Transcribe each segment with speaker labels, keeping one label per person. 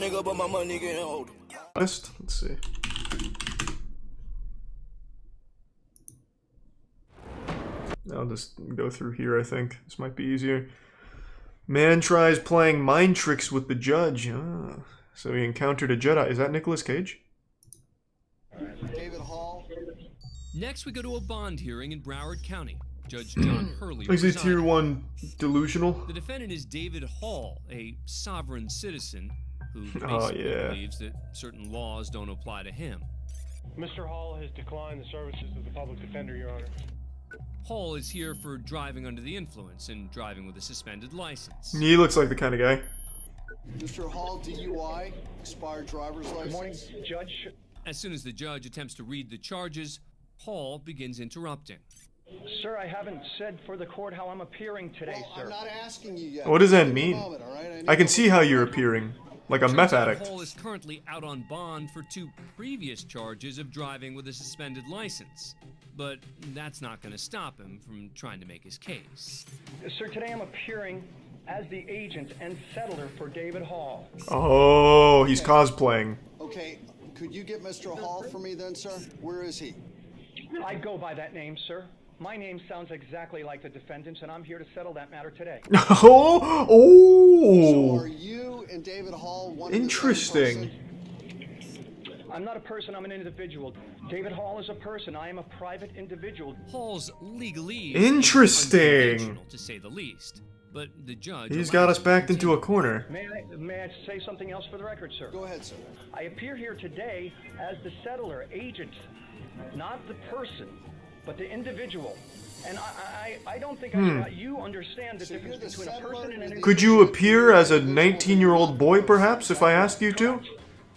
Speaker 1: nigga, but my money getting old.
Speaker 2: Let's see. I'll just go through here, I think. This might be easier. Man tries playing mind tricks with the judge. Ah, so he encountered a Jedi. Is that Nicolas Cage?
Speaker 3: David Hall.
Speaker 4: Next, we go to a bond hearing in Broward County. Judge John Hurley
Speaker 2: Is he
Speaker 4: presiding.
Speaker 2: tier 1 delusional?
Speaker 4: The defendant is David Hall, a sovereign citizen who
Speaker 2: Oh,
Speaker 4: basically
Speaker 2: yeah.
Speaker 4: believes that certain laws don't apply to him.
Speaker 5: Mr. Hall has declined the services of the public defender, Your Honor.
Speaker 4: Hall is here for driving under the influence and driving with a suspended license.
Speaker 2: He looks like the kind of guy.
Speaker 3: Mr. Hall, DUI, expired driver's license.
Speaker 5: Good morning, Judge.
Speaker 4: As soon as the judge attempts to read the charges, Hall begins interrupting.
Speaker 5: Sir, I haven't said for the court how I'm appearing today,
Speaker 3: Well,
Speaker 5: sir.
Speaker 3: I'm not asking you yet.
Speaker 2: What does that
Speaker 3: Give me a
Speaker 2: mean?
Speaker 3: moment, all right?
Speaker 2: I can see how you're appearing. Like a meth
Speaker 4: Turns out
Speaker 2: addict.
Speaker 4: Hall is currently out on bond for 2 previous charges of driving with a suspended license. But that's not going to stop him from trying to make his case.
Speaker 5: Sir, today I'm appearing as the agent and settler for David Hall.
Speaker 2: Oh, he's cosplaying.
Speaker 3: Okay, could you get Mr. Hall for me then, sir? Where is he?
Speaker 5: I go by that name, sir. My name sounds exactly like the defendant's, and I'm here to settle that matter today.
Speaker 2: Oh,
Speaker 3: So
Speaker 2: oh.
Speaker 3: are you and David Hall one
Speaker 2: Interesting.
Speaker 3: and the same person?
Speaker 5: I'm not a person, I'm an individual. David Hall is a person. I am a private individual.
Speaker 4: Hall's legalese
Speaker 2: Interesting.
Speaker 4: is unconventional, to say the least. But the judge
Speaker 2: He's
Speaker 4: allows
Speaker 2: got us
Speaker 4: him to
Speaker 2: backed into a
Speaker 4: continue.
Speaker 2: corner.
Speaker 5: May I say something else for the record, sir?
Speaker 3: Go ahead, sir.
Speaker 5: I appear here today as the settler, agent, not the person, but the individual. And I don't think you understand the
Speaker 3: So
Speaker 5: difference
Speaker 3: you're the
Speaker 5: between a
Speaker 3: settler
Speaker 5: person and an
Speaker 3: and the-
Speaker 2: Could you appear as a 19-year-old boy, perhaps, if I asked you to?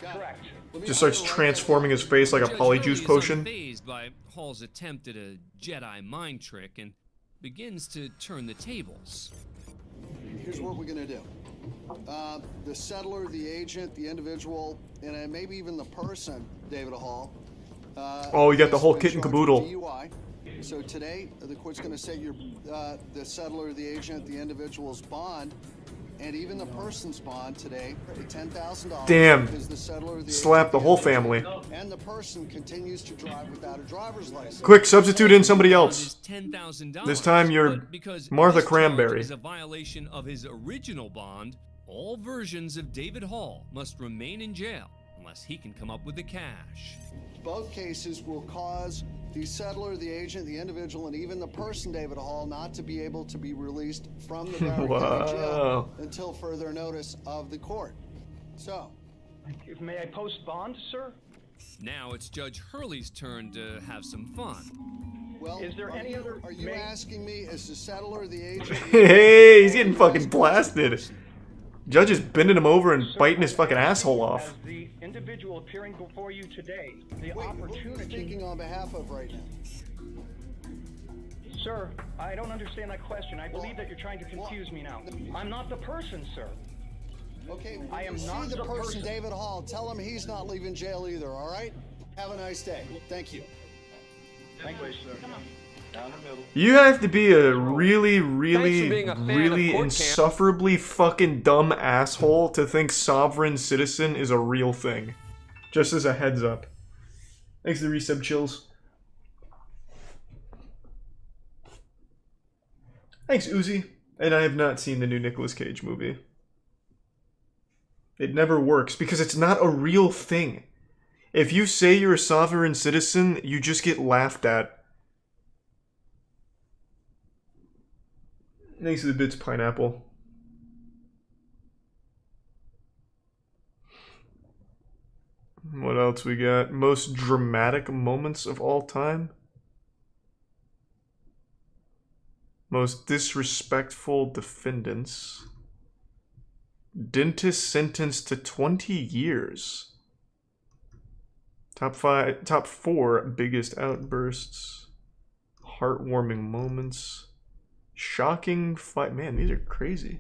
Speaker 5: Correct.
Speaker 2: Just starts transforming his face like a
Speaker 4: Judge
Speaker 2: polyjuice
Speaker 4: Hurley is
Speaker 2: potion.
Speaker 4: unfazed by Hall's attempt at a Jedi mind trick and begins to turn the tables.
Speaker 3: Here's what we're gonna do. The settler, the agent, the individual, and maybe even the person, David Hall.
Speaker 2: Oh, you got the whole
Speaker 3: has
Speaker 2: kit
Speaker 3: been
Speaker 2: and
Speaker 3: charged with
Speaker 2: caboodle.
Speaker 3: DUI. So today, the court's gonna set your the settler, the agent, the individual's bond, and even the person's bond today at $10,000.
Speaker 2: Damn.
Speaker 3: Because the settler, the
Speaker 2: Slap
Speaker 3: agent,
Speaker 2: the whole family.
Speaker 3: and the person continues to drive without a driver's license.
Speaker 2: Quick, substitute in somebody
Speaker 4: Bond
Speaker 2: else.
Speaker 4: is $10,000,
Speaker 2: This time you're
Speaker 4: but because
Speaker 2: Martha
Speaker 4: this charge
Speaker 2: Cranberry.
Speaker 4: is a violation of his original bond, all versions of David Hall must remain in jail unless he can come up with the cash.
Speaker 3: Both cases will cause the settler, the agent, the individual, and even the person, David Hall, not to be able to be released from the Broward County Jail
Speaker 2: Wow.
Speaker 3: until further notice of the court. So,
Speaker 5: May I post bond, sir?
Speaker 4: Now it's Judge Hurley's turn to have some fun.
Speaker 3: well,
Speaker 5: Is there any other-
Speaker 3: are you
Speaker 5: may-
Speaker 3: asking me as the settler, the agent?
Speaker 2: Hey, he's getting fucking blasted. Judge is bending him over and biting his fucking asshole off.
Speaker 5: As the individual appearing before you today, the
Speaker 3: Wait, who are you
Speaker 5: opportunity...
Speaker 3: speaking on behalf of right now?
Speaker 5: Sir, I don't understand that question. I believe that you're trying to confuse me now. I'm not the person, sir.
Speaker 3: Okay, when
Speaker 5: I am
Speaker 3: you
Speaker 5: not
Speaker 3: see the
Speaker 5: the
Speaker 3: person,
Speaker 5: person.
Speaker 3: David Hall, tell him he's not leaving jail either, all right? Have a nice day. Thank you.
Speaker 5: Thank you, sir. Come on.
Speaker 2: You have to be a really,
Speaker 6: Thanks
Speaker 2: really,
Speaker 6: for being a fan
Speaker 2: really
Speaker 6: of court
Speaker 2: insufferably fucking dumb asshole to think sovereign citizen is a real thing. Just as a heads up. Thanks to the resub chills. Thanks, Uzi. And I have not seen the new Nicolas Cage movie. It never works because it's not a real thing. If you say you're a sovereign citizen, you just get laughed at. Thanks to the bits, pineapple. What else we got? Most dramatic moments of all time? Most disrespectful defendants. Dentist sentenced to 20 years. Top 4 biggest outbursts. Heartwarming moments. Shocking fight. Man, these are crazy.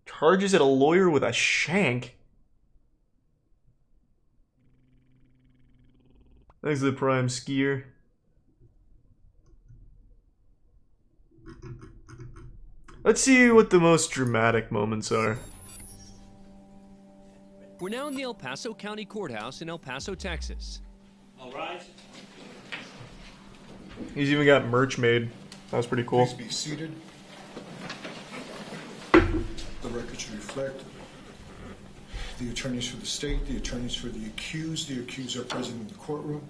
Speaker 2: Charges at a lawyer with a shank. Thanks to the prime skier. Let's see what the most dramatic moments are.
Speaker 4: We're now in the El Paso County Courthouse in El Paso, Texas.
Speaker 1: All rise.
Speaker 2: He's even got merch made. That was pretty cool.
Speaker 6: Please be seated. The record should reflect the attorneys for the state, the attorneys for the accused are present in the courtroom.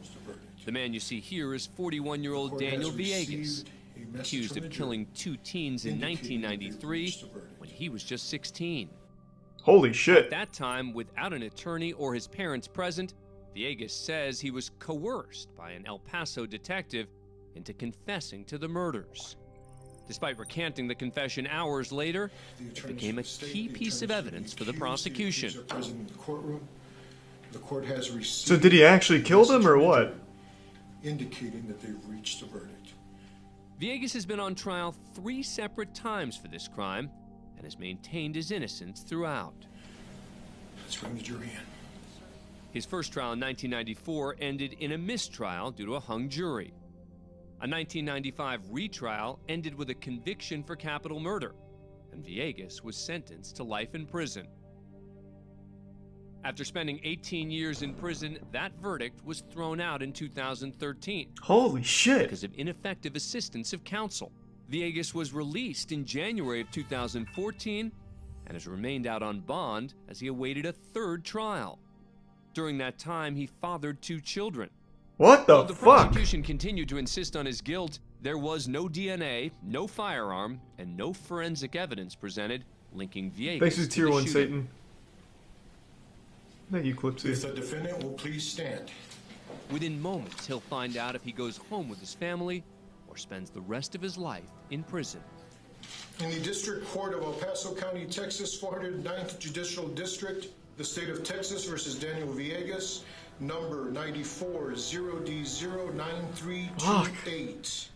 Speaker 4: The man you see here is 41-year-old Daniel Villegas, accused of killing 2 teens in 1993 when he was just 16.
Speaker 2: Holy
Speaker 4: At
Speaker 2: shit.
Speaker 4: that time, without an attorney or his parents present, Villegas says he was coerced by an El Paso detective into confessing to the murders. Despite recanting the confession hours later, it became a key piece of evidence for the prosecution.
Speaker 2: So did he actually kill them or what?
Speaker 6: Indicating that they've reached a verdict.
Speaker 4: Villegas has been on trial 3 separate times for this crime and has maintained his innocence throughout.
Speaker 6: Let's bring the jury in.
Speaker 4: His first trial in 1994 ended in a mistrial due to a hung jury. A 1995 retrial ended with a conviction for capital murder, and Villegas was sentenced to life in prison. After spending 18 years in prison, that verdict was thrown out in 2013
Speaker 2: Holy shit.
Speaker 4: because of ineffective assistance of counsel. Villegas was released in January of 2014 and has remained out on bond as he awaited a 3rd trial. During that time, he fathered 2 children.
Speaker 2: What the
Speaker 4: Though the
Speaker 2: fuck?
Speaker 4: prosecution continued to insist on his guilt, there was no DNA, no firearm, and no forensic evidence presented linking Villegas
Speaker 2: Thanks to
Speaker 4: to
Speaker 2: Tier
Speaker 4: the
Speaker 2: 1
Speaker 4: shooting.
Speaker 2: Satan. Thank you,
Speaker 6: If
Speaker 2: Clipsy.
Speaker 6: the defendant will please stand.
Speaker 4: Within moments, he'll find out if he goes home with his family or spends the rest of his life in prison.
Speaker 6: In the District Court of El Paso County, Texas, 409th Judicial District, the state of Texas versus Daniel Villegas, number 94-0D09328.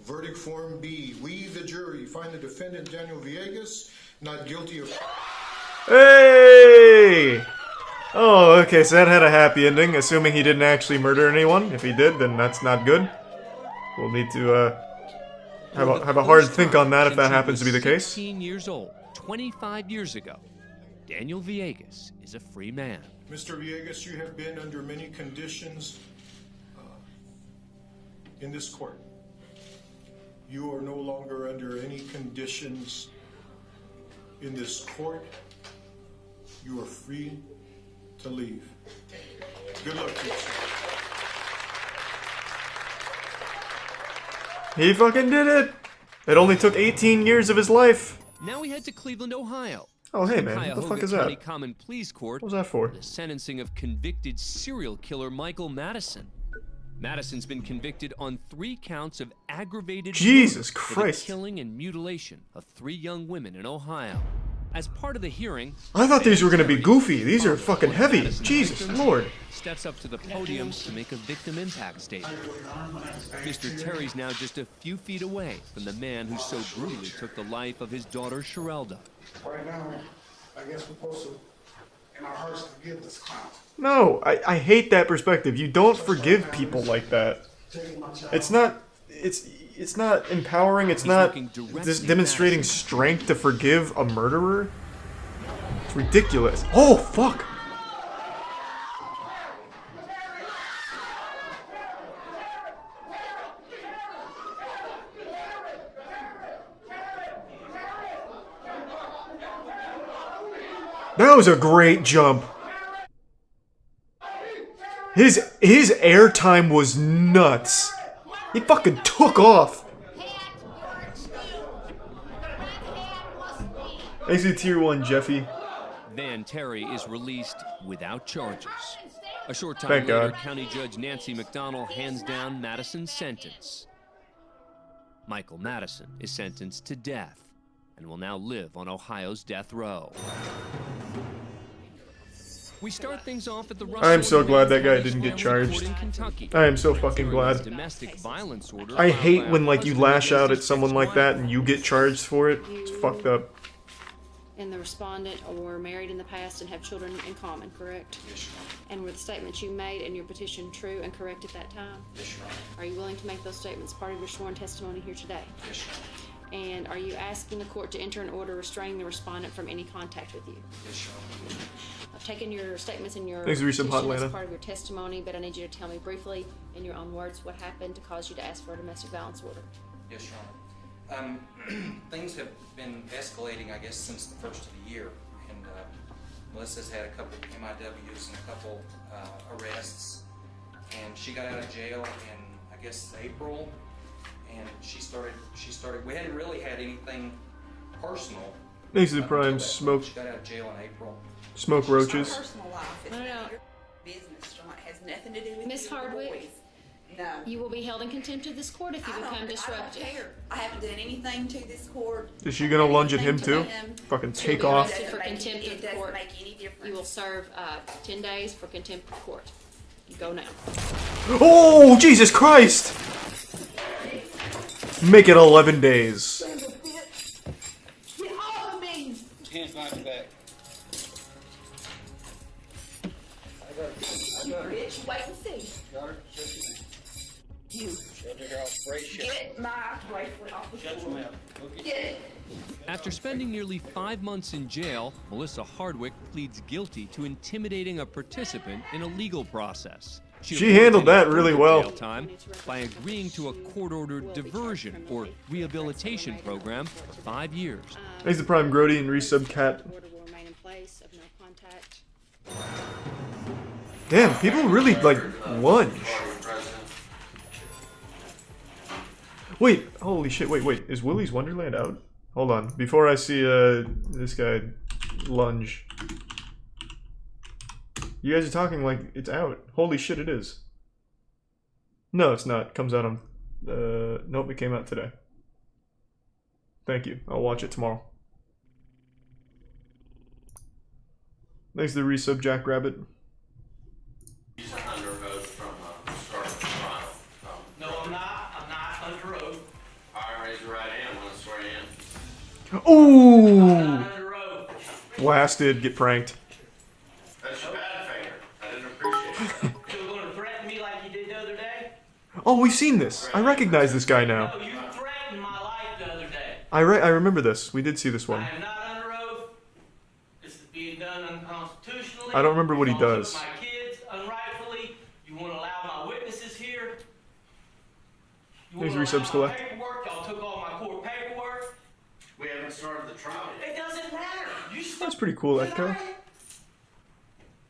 Speaker 6: Verdict Form B. We, the jury, find the defendant Daniel Villegas not guilty of...
Speaker 2: Hey! Oh, okay, so that had a happy ending, assuming he didn't actually murder anyone. If he did, then that's not good. We'll need to, have a hard think on that if that happens to be the case.
Speaker 4: 16 years old, 25 years ago, Daniel Villegas is a free man.
Speaker 6: Mr. Villegas, you have been under many conditions in this court. You are no longer under any conditions in this court. You are free to leave. Good luck to you, sir.
Speaker 2: He fucking did it! It only took 18 years of his life.
Speaker 4: Now we head to Cleveland, Ohio.
Speaker 2: Oh, hey
Speaker 4: The
Speaker 2: man, what the
Speaker 4: Cuyahoga
Speaker 2: fuck is
Speaker 4: County
Speaker 2: that?
Speaker 4: Common Pleas Court
Speaker 2: What was that for?
Speaker 4: the sentencing of convicted serial killer Michael Madison. Madison's been convicted on 3 counts of aggravated
Speaker 2: Jesus
Speaker 4: murder for
Speaker 2: Christ.
Speaker 4: the killing and mutilation of 3 young women in Ohio. As part of the hearing,
Speaker 2: I thought these were gonna be
Speaker 4: Terry,
Speaker 2: goofy. These are fucking
Speaker 4: one of
Speaker 2: heavy.
Speaker 4: Madison's
Speaker 2: Jesus
Speaker 4: victims,
Speaker 2: Lord.
Speaker 4: steps up to the podium to make a victim impact statement. Mr. Terry's now just a few feet away from the man who so brutally took the life of his daughter Sherelda.
Speaker 7: Right now, I guess we're supposed to, in our hearts, forgive this clown.
Speaker 2: No, I hate that perspective. You don't forgive people like that.
Speaker 7: Taking my child.
Speaker 2: It's not empowering. It's not
Speaker 4: looking directly
Speaker 2: just
Speaker 4: at
Speaker 2: demonstrating
Speaker 4: Madison.
Speaker 2: strength to forgive a murderer. It's ridiculous. Oh fuck. That was a great jump. His airtime was nuts. He fucking took off. Thanks to Tier 1, Jeffy.
Speaker 4: Van Terry is released without charges. A short time
Speaker 2: Thank
Speaker 4: later,
Speaker 2: God.
Speaker 4: County Judge Nancy McDonald hands down Madison's sentence. Michael Madison is sentenced to death and will now live on Ohio's death row. We start things off at the
Speaker 2: I am so glad that guy
Speaker 4: County
Speaker 2: didn't get
Speaker 4: Family Court
Speaker 2: charged.
Speaker 4: in Kentucky.
Speaker 2: I am so fucking
Speaker 4: Hearing his
Speaker 2: glad.
Speaker 4: domestic violence order
Speaker 2: I
Speaker 4: filed
Speaker 2: hate
Speaker 4: by a
Speaker 2: when like you
Speaker 4: husband
Speaker 2: lash out
Speaker 4: against
Speaker 2: at
Speaker 4: his
Speaker 2: someone like
Speaker 4: ex-wife.
Speaker 2: that and you get charged for it. It's fucked up.
Speaker 8: And the respondent were married in the past and have children in common, correct?
Speaker 7: Yes, Your Honor.
Speaker 8: And were the statements you made in your petition true and correct at that time?
Speaker 7: Yes, Your Honor.
Speaker 8: Are you willing to make those statements part of your sworn testimony here today?
Speaker 7: Yes, Your Honor.
Speaker 8: And are you asking the court to enter an order restraining the respondent from any contact with you?
Speaker 1: Yes, Your Honor.
Speaker 8: I've taken your statements in your
Speaker 2: Thanks for your
Speaker 8: petition
Speaker 2: support,
Speaker 8: as
Speaker 2: Lana.
Speaker 8: part of your testimony, but I need you to tell me briefly, in your own words, what happened to cause you to ask for a domestic violence order.
Speaker 1: Yes, Your Honor. Things have been escalating, I guess, since the first of the year. And Melissa's had a couple MIWs and a couple arrests. And she got out of jail in, I guess, April. And she started, we hadn't really had anything personal.
Speaker 2: Thanks to the
Speaker 1: up until
Speaker 2: Prime.
Speaker 1: that
Speaker 2: Smoke.
Speaker 1: point. She got out of jail in April.
Speaker 2: Smoke roaches.
Speaker 9: It's my personal life. It's
Speaker 8: No, no, no.
Speaker 9: not your business, John. It has nothing to do with
Speaker 8: Miss
Speaker 9: you or the
Speaker 8: Hardwick?
Speaker 9: boys. No.
Speaker 8: You will be held in contempt of this court if you become disruptive.
Speaker 9: I don't care. I haven't done anything to this court.
Speaker 2: Is she gonna lunge at him too? Fucking take
Speaker 8: You'll be
Speaker 2: off.
Speaker 8: arrested for contempt of
Speaker 9: It
Speaker 8: the
Speaker 9: doesn't
Speaker 8: court.
Speaker 9: make any difference.
Speaker 8: You will serve 10 days for contempt of court. You go now.
Speaker 2: Oh, Jesus Christ! Make it 11 days.
Speaker 9: Get off of me!
Speaker 1: Hands behind your back.
Speaker 9: You bitch, wait and see. You. Get my bracelet off the floor. Get it.
Speaker 4: After spending nearly 5 months in jail, Melissa Hardwick pleads guilty to intimidating a participant in a legal process.
Speaker 2: She handled that really
Speaker 4: avoided
Speaker 2: well.
Speaker 4: jail time by agreeing to a court-ordered diversion or rehabilitation program for 5 years.
Speaker 2: Thanks to Prime Grody and resub Cat.
Speaker 8: Order will remain in place of no contact.
Speaker 2: Damn, people really like lunge. Wait, holy shit, wait, is Willy's Wonderland out? Hold on, before I see this guy lunge. You guys are talking like it's out. Holy shit, it is. No, it's not. It comes out on... nope, it came out today. Thank you. I'll watch it tomorrow. Thanks to the resub, Jackrabbit.
Speaker 10: He's under oath from the start of the trial.
Speaker 11: No, I'm not. I'm not under oath.
Speaker 10: I raise your right hand when I swear you in.
Speaker 2: Ooh!
Speaker 11: I'm not under oath.
Speaker 2: Blasted, get pranked.
Speaker 10: That's your bad finger. I didn't appreciate it.
Speaker 11: You're going to threaten me like you did the other day?
Speaker 2: Oh, we've seen this. I recognize this guy now.
Speaker 11: No, you threatened my life the other day.
Speaker 2: I remember this. We did see this one.
Speaker 11: I am not under oath. This is being done unconstitutionally.
Speaker 2: I don't remember what he
Speaker 11: You took
Speaker 2: does.
Speaker 11: my kids unrightfully. You won't allow my witnesses here. You
Speaker 2: Thanks,
Speaker 11: won't
Speaker 2: resubs
Speaker 11: allow my
Speaker 2: collect.
Speaker 11: paperwork. Y'all took all my court paperwork.
Speaker 10: We haven't started the trial yet.
Speaker 11: It doesn't matter. You
Speaker 2: That's pretty cool, Echo.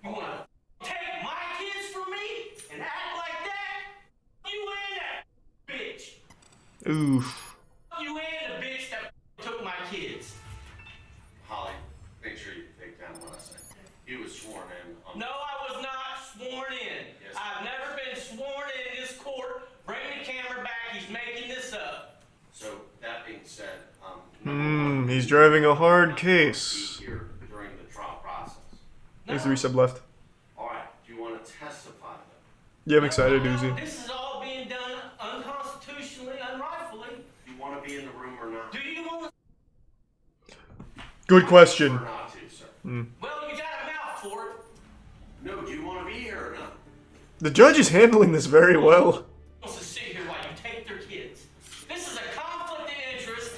Speaker 11: You want to take my kids from me and act like that? You and that bitch.
Speaker 2: Oof.
Speaker 11: You and the bitch that took my kids.
Speaker 10: Holly, make sure you take down what I say. He was sworn in on...
Speaker 11: No, I was not sworn in.
Speaker 10: Yes.
Speaker 11: I've never been sworn in this court. Bring the camera back. He's making this up.
Speaker 10: So, that being said,
Speaker 2: He's driving a hard
Speaker 10: be
Speaker 2: case.
Speaker 10: here during the trial process.
Speaker 2: Thanks to resub left.
Speaker 10: Alright, do you want to testify then?
Speaker 2: Yeah, I'm excited,
Speaker 11: No,
Speaker 2: Uzi.
Speaker 11: this is all being done unconstitutionally, unrightfully.
Speaker 10: Do you want to be in the room or not?
Speaker 11: Do you want to?
Speaker 2: Good question.
Speaker 10: Or not to, sir?
Speaker 11: Well, you got a mouth for it.
Speaker 10: No, do you want to be here or not?
Speaker 2: The judge is handling this very well.
Speaker 11: Wants to sit here while you take their kids. This is a conflict of interest.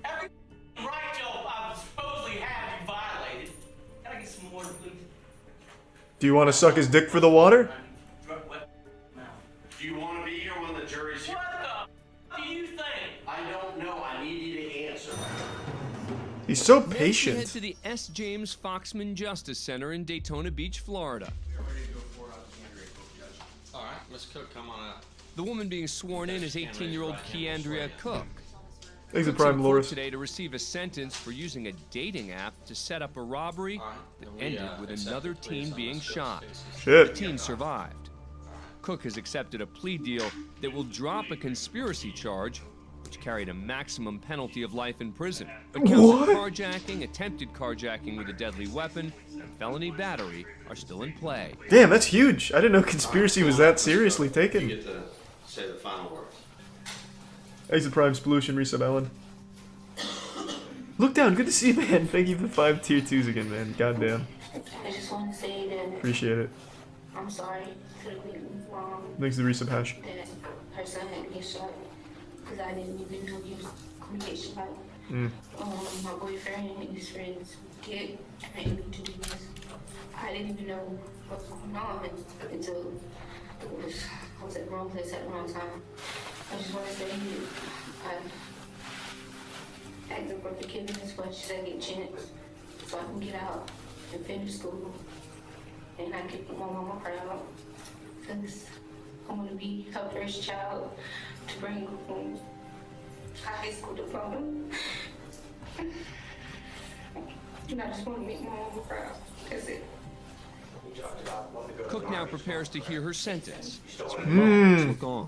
Speaker 11: Every right y'all supposedly have you violated. Can I get some more, please?
Speaker 2: Do you want to suck his dick for the water?
Speaker 11: What? No.
Speaker 10: Do you want to be here when the jury's here?
Speaker 11: What the do you think?
Speaker 10: I don't know. I need you to answer.
Speaker 2: He's so
Speaker 4: Next, we head
Speaker 2: patient.
Speaker 11: to
Speaker 4: the S. James Foxman Justice Center in Daytona Beach, Florida.
Speaker 1: All right, Miss Cook, come on out.
Speaker 4: The woman being sworn in is 18-year-old Keandria Cook.
Speaker 2: Thanks to
Speaker 4: Cook's in
Speaker 2: Prime
Speaker 4: court
Speaker 2: Loris.
Speaker 4: today to receive a sentence for using a dating app to set up a robbery that ended with another teen being shot. The
Speaker 2: Shit.
Speaker 4: teen survived. Cook has accepted a plea deal that will drop a conspiracy charge, which carried a maximum penalty of life in prison. But counts
Speaker 2: What?
Speaker 4: of carjacking, attempted carjacking with a deadly weapon, and felony battery are still in play.
Speaker 2: Damn, that's huge. I didn't know conspiracy was that seriously
Speaker 1: You
Speaker 2: taken.
Speaker 1: get to say the final words.
Speaker 2: Thanks to Prime Spollution, resub Ellen. Look down, good to see you, man. Thank you for the 5 tier 2s again, man. Goddamn.
Speaker 12: I just want to say that
Speaker 2: Appreciate it.
Speaker 12: I'm sorry to the people from
Speaker 2: Thanks to the resub hash.
Speaker 12: that her son had been shot because I didn't even know he was communication. Like, my boyfriend and his friends get trained me to do this. I didn't even know what was going on until I was at the wrong place at the wrong time. I just want to say I asked them for forgiveness for a second chance so I can get out and finish school and I can put my mama proud because I want to be her first child to bring home a high school diploma. And I just want to make my mama proud. That's it.
Speaker 4: Cook now prepares to hear her sentence. Look on.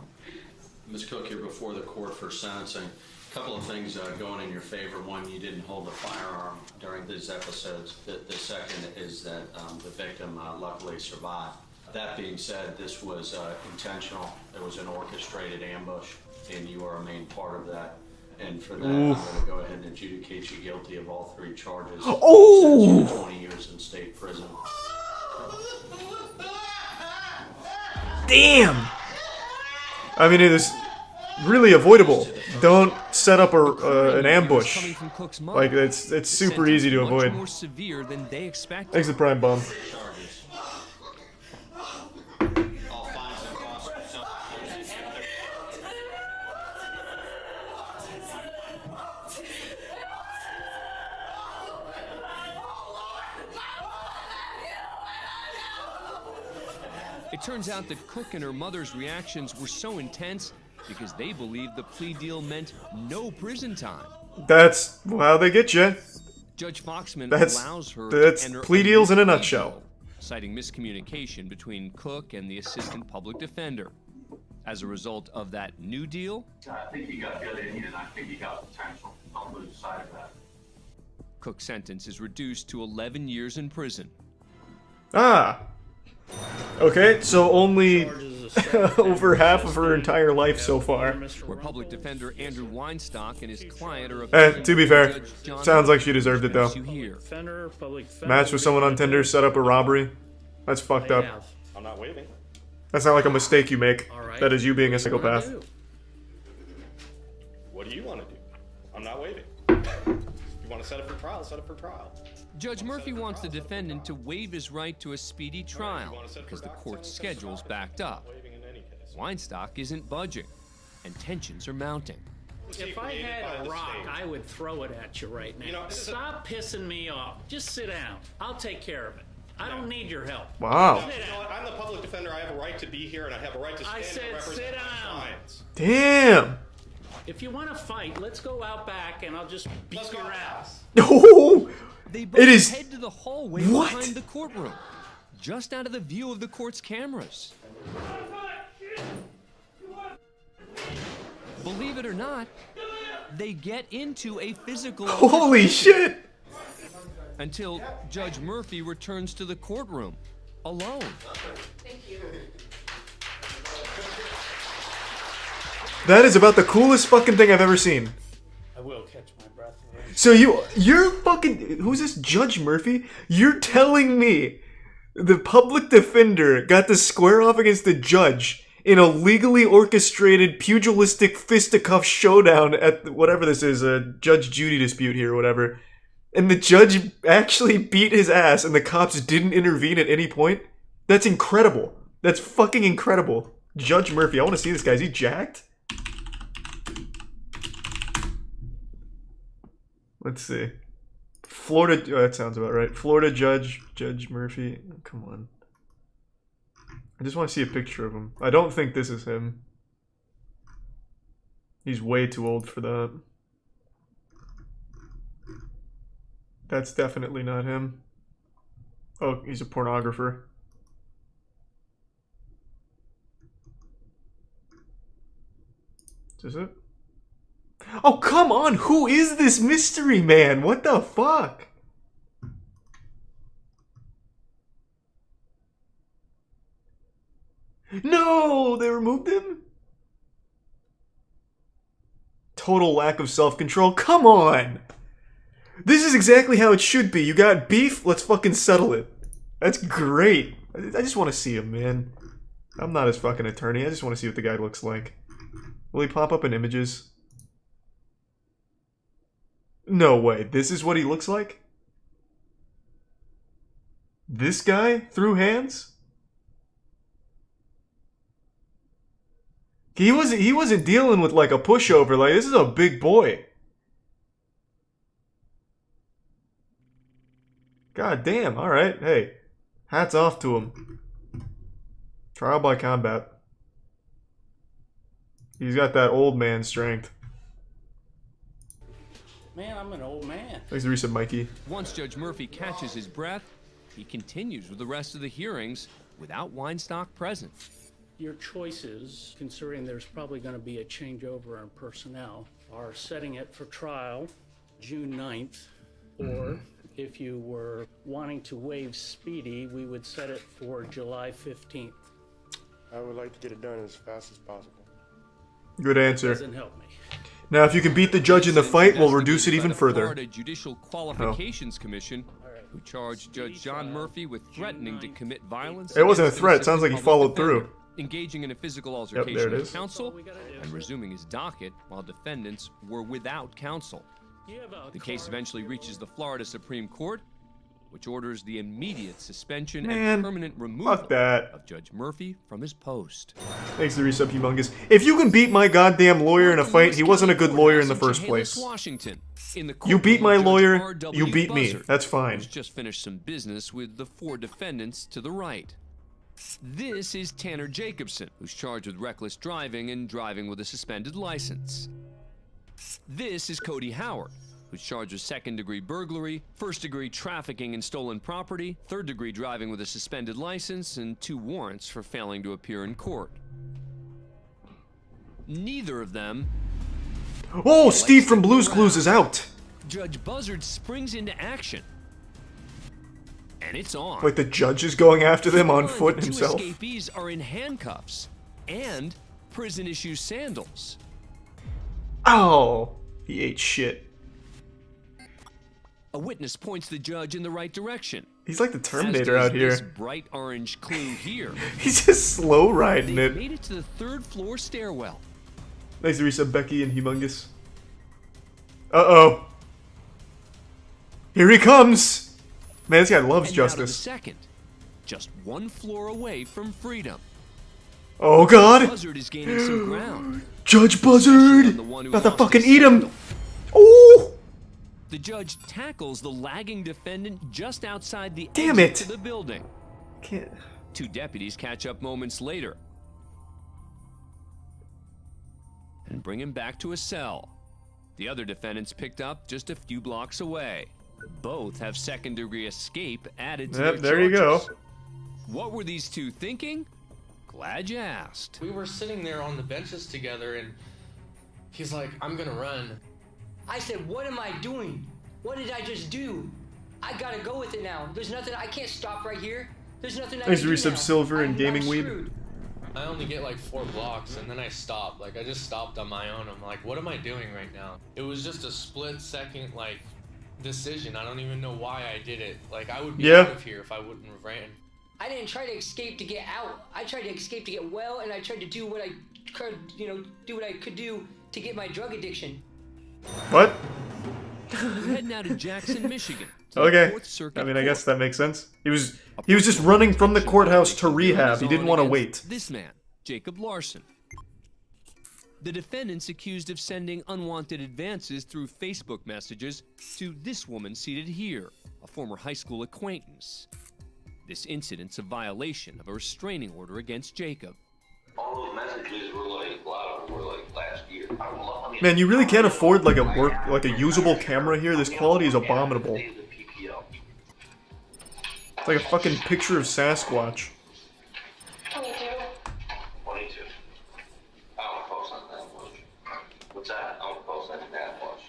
Speaker 13: Ms. Cook, you're before the court for sentencing. A couple of things going in your favor. One, you didn't hold a firearm during these episodes. The second is that the victim luckily survived. That being said, this was intentional. It was an orchestrated ambush, and you are a main part of that. And for that, I'm going to go ahead and adjudicate you guilty of all 3 charges.
Speaker 2: Oh!
Speaker 13: 20 years in state prison.
Speaker 2: Damn! I mean, it is really avoidable. Don't set up an ambush. Like, it's super easy to avoid.
Speaker 4: More severe than they expected.
Speaker 2: Exit Prime Bomb.
Speaker 4: It turns out that Cook and her mother's reactions were so intense because they believed the plea deal meant no prison time.
Speaker 2: That's how they get you.
Speaker 4: Judge Foxman allows her
Speaker 2: that's
Speaker 4: to enter
Speaker 2: plea deals in a nutshell.
Speaker 4: Deal, citing miscommunication between Cook and the assistant public defender. As a result of that new deal,
Speaker 10: I think you got good in you, and I think you got potential. Don't lose sight of that.
Speaker 4: Cook's sentence is reduced to 11 years in prison.
Speaker 2: Ah. Okay, so only over half of her entire life so far.
Speaker 4: Where public defender Andrew Weinstock and his client are
Speaker 2: to be fair, sounds like she deserved it though. Match with someone on Tinder, set up a robbery. That's fucked up.
Speaker 14: I'm not waving.
Speaker 2: That's not like a mistake you make. That is you being a psychopath.
Speaker 14: What do you want to do? I'm not waving. You want to set up for trial? Set up for trial.
Speaker 4: Judge Murphy wants the defendant to waive his right to a speedy trial because the court's schedule's backed up. Weinstock isn't budging, and tensions are mounting.
Speaker 15: If I had a rock, I would throw it at you right now. Stop pissing me off. Just sit down. I'll take care of it. I don't need your help.
Speaker 2: Wow.
Speaker 14: You know what? I'm the public defender. I have a right to be here, and I have a right to stand and represent
Speaker 15: sit
Speaker 14: my
Speaker 15: down.
Speaker 14: clients.
Speaker 2: Damn.
Speaker 15: If you want to fight, let's go out back, and I'll just beat your ass.
Speaker 2: Oh.
Speaker 4: They both head to the hallway behind the courtroom, just out of the view of the court's cameras. Believe it or not, they get into a physical
Speaker 2: Holy shit!
Speaker 4: Until Judge Murphy returns to the courtroom, alone.
Speaker 12: Thank you.
Speaker 2: That is about the coolest fucking thing I've ever seen.
Speaker 15: I will catch my breath.
Speaker 2: So you're fucking, who's this, Judge Murphy? You're telling me the public defender got to square off against the judge in a legally orchestrated pugilistic fisticuff showdown at whatever this is, a Judge Judy dispute here or whatever, and the judge actually beat his ass and the cops didn't intervene at any point? That's incredible. That's fucking incredible. Judge Murphy, I want to see this guy. Is he jacked? Let's see. Florida, that sounds about right. Florida Judge Murphy. Come on. I just want to see a picture of him. I don't think this is him. He's way too old for that. That's definitely not him. Oh, he's a pornographer. Is this it? Oh, come on! Who is this mystery man? What the fuck? No! They removed him? Total lack of self-control. Come on! This is exactly how it should be. You got beef? Let's fucking settle it. That's great. I just want to see him, man. I'm not his fucking attorney. I just want to see what the guy looks like. Will he pop up in images? No way. This is what he looks like? This guy threw hands? He wasn't dealing with like a pushover. Like, this is a big boy. God damn. All right. Hey, hats off to him. Trial by combat. He's got that old man strength.
Speaker 15: Man, I'm an old man.
Speaker 2: Thanks to reset, Mikey.
Speaker 4: Once Judge Murphy catches his breath, he continues with the rest of the hearings without Weinstock present.
Speaker 15: Your choices, considering there's probably going to be a changeover in personnel, are setting it for trial June 9th, or if you were wanting to waive speedy, we would set it for July 15th.
Speaker 16: I would like to get it done as fast as possible.
Speaker 2: Good answer.
Speaker 15: Doesn't help me.
Speaker 2: Now, if you can beat the judge in the fight, we'll reduce it even further.
Speaker 4: Florida Judicial Qualifications Commission, who charged Judge John Murphy with threatening to commit violence.
Speaker 2: It wasn't a threat. Sounds like he followed through.
Speaker 4: Engaging in a physical
Speaker 2: There
Speaker 4: altercation
Speaker 2: it
Speaker 4: with
Speaker 2: is.
Speaker 4: counsel, and resuming his docket while defendants were without counsel. The case eventually reaches the Florida Supreme Court, which orders the immediate suspension and permanent removal of Judge Murphy from his post.
Speaker 2: Thanks to Resub Humongous. If you can beat my goddamn lawyer in a fight, he wasn't a good lawyer in the first place.
Speaker 4: Washington.
Speaker 2: You beat my lawyer, you beat me. That's fine.
Speaker 4: Just finished some business with the 4 defendants to the right. This is Tanner Jacobson, who's charged with reckless driving and driving with a suspended license. This is Cody Howard, who's charged with 2nd-degree burglary, 1st-degree trafficking in stolen property, 3rd-degree driving with a suspended license, and 2 warrants for failing to appear in court. Neither of them...
Speaker 2: Oh, Steve from Blue's Clues is out!
Speaker 4: Judge Buzzard springs into action. And it's on.
Speaker 2: Like the judge is going after them on foot himself.
Speaker 4: The 2 escapees are in handcuffs and prison-issue sandals.
Speaker 2: Oh, he ate shit.
Speaker 4: A witness points the judge in the right direction.
Speaker 2: He's like the Terminator out here.
Speaker 4: This bright orange clue here.
Speaker 2: He's just slow riding
Speaker 4: They
Speaker 2: it.
Speaker 4: made it to the 3rd floor stairwell.
Speaker 2: Nice to reset Becky and Humongous. Uh-oh. Here he comes! Man, this guy loves justice.
Speaker 4: Now to the 2nd, just 1 floor away from freedom.
Speaker 2: Oh god!
Speaker 4: Buzzard is gaining some ground.
Speaker 2: Judge Buzzard! About to fucking eat him! Oh!
Speaker 4: The judge tackles the lagging defendant just outside the
Speaker 2: Damn
Speaker 4: exit
Speaker 2: it.
Speaker 4: to the building.
Speaker 2: Can't...
Speaker 4: 2 deputies catch up moments later and bring him back to a cell. The other defendants picked up just a few blocks away. Both have 2nd-degree escape added to their charges.
Speaker 2: There you go.
Speaker 4: What were these 2 thinking? Glad you asked.
Speaker 17: We were sitting there on the benches together, and he's like, I'm gonna run.
Speaker 18: I said, what am I doing? What did I just do? I gotta go with it now. There's nothing, I can't stop right here. There's nothing I can
Speaker 2: Thanks
Speaker 18: do
Speaker 2: to
Speaker 18: now.
Speaker 2: Resub Silver and Gaming
Speaker 18: I'm
Speaker 2: Weed.
Speaker 18: screwed.
Speaker 17: I only get like 4 blocks, and then I stopped. Like, I just stopped on my own. I'm like, what am I doing right now? It was just a split-second, like, decision. I don't even know why I did it. Like, I would be out of here if I wouldn't have ran.
Speaker 18: I didn't try to escape to get out. I tried to escape to get well, and I tried to do what I could, do what I could do to get my drug addiction.
Speaker 2: What?
Speaker 4: We're heading out to Jackson, Michigan. To
Speaker 2: Okay.
Speaker 4: the 4th Circuit
Speaker 2: I mean, I
Speaker 4: Court.
Speaker 2: guess that makes sense. He was just running from the courthouse to rehab. He didn't want to wait.
Speaker 4: This man, Jacob Larson. The defendants accused of sending unwanted advances through Facebook messages to this woman seated here, a former high school acquaintance. This incident's a violation of a restraining order against Jacob.
Speaker 10: All those messages were like, a lot of them were like last year.
Speaker 2: Man, you really can't afford like a usable camera here. This quality is abominable. It's like a fucking picture of Sasquatch.
Speaker 10: 22. I don't post on that much. What's that? I don't post on that much.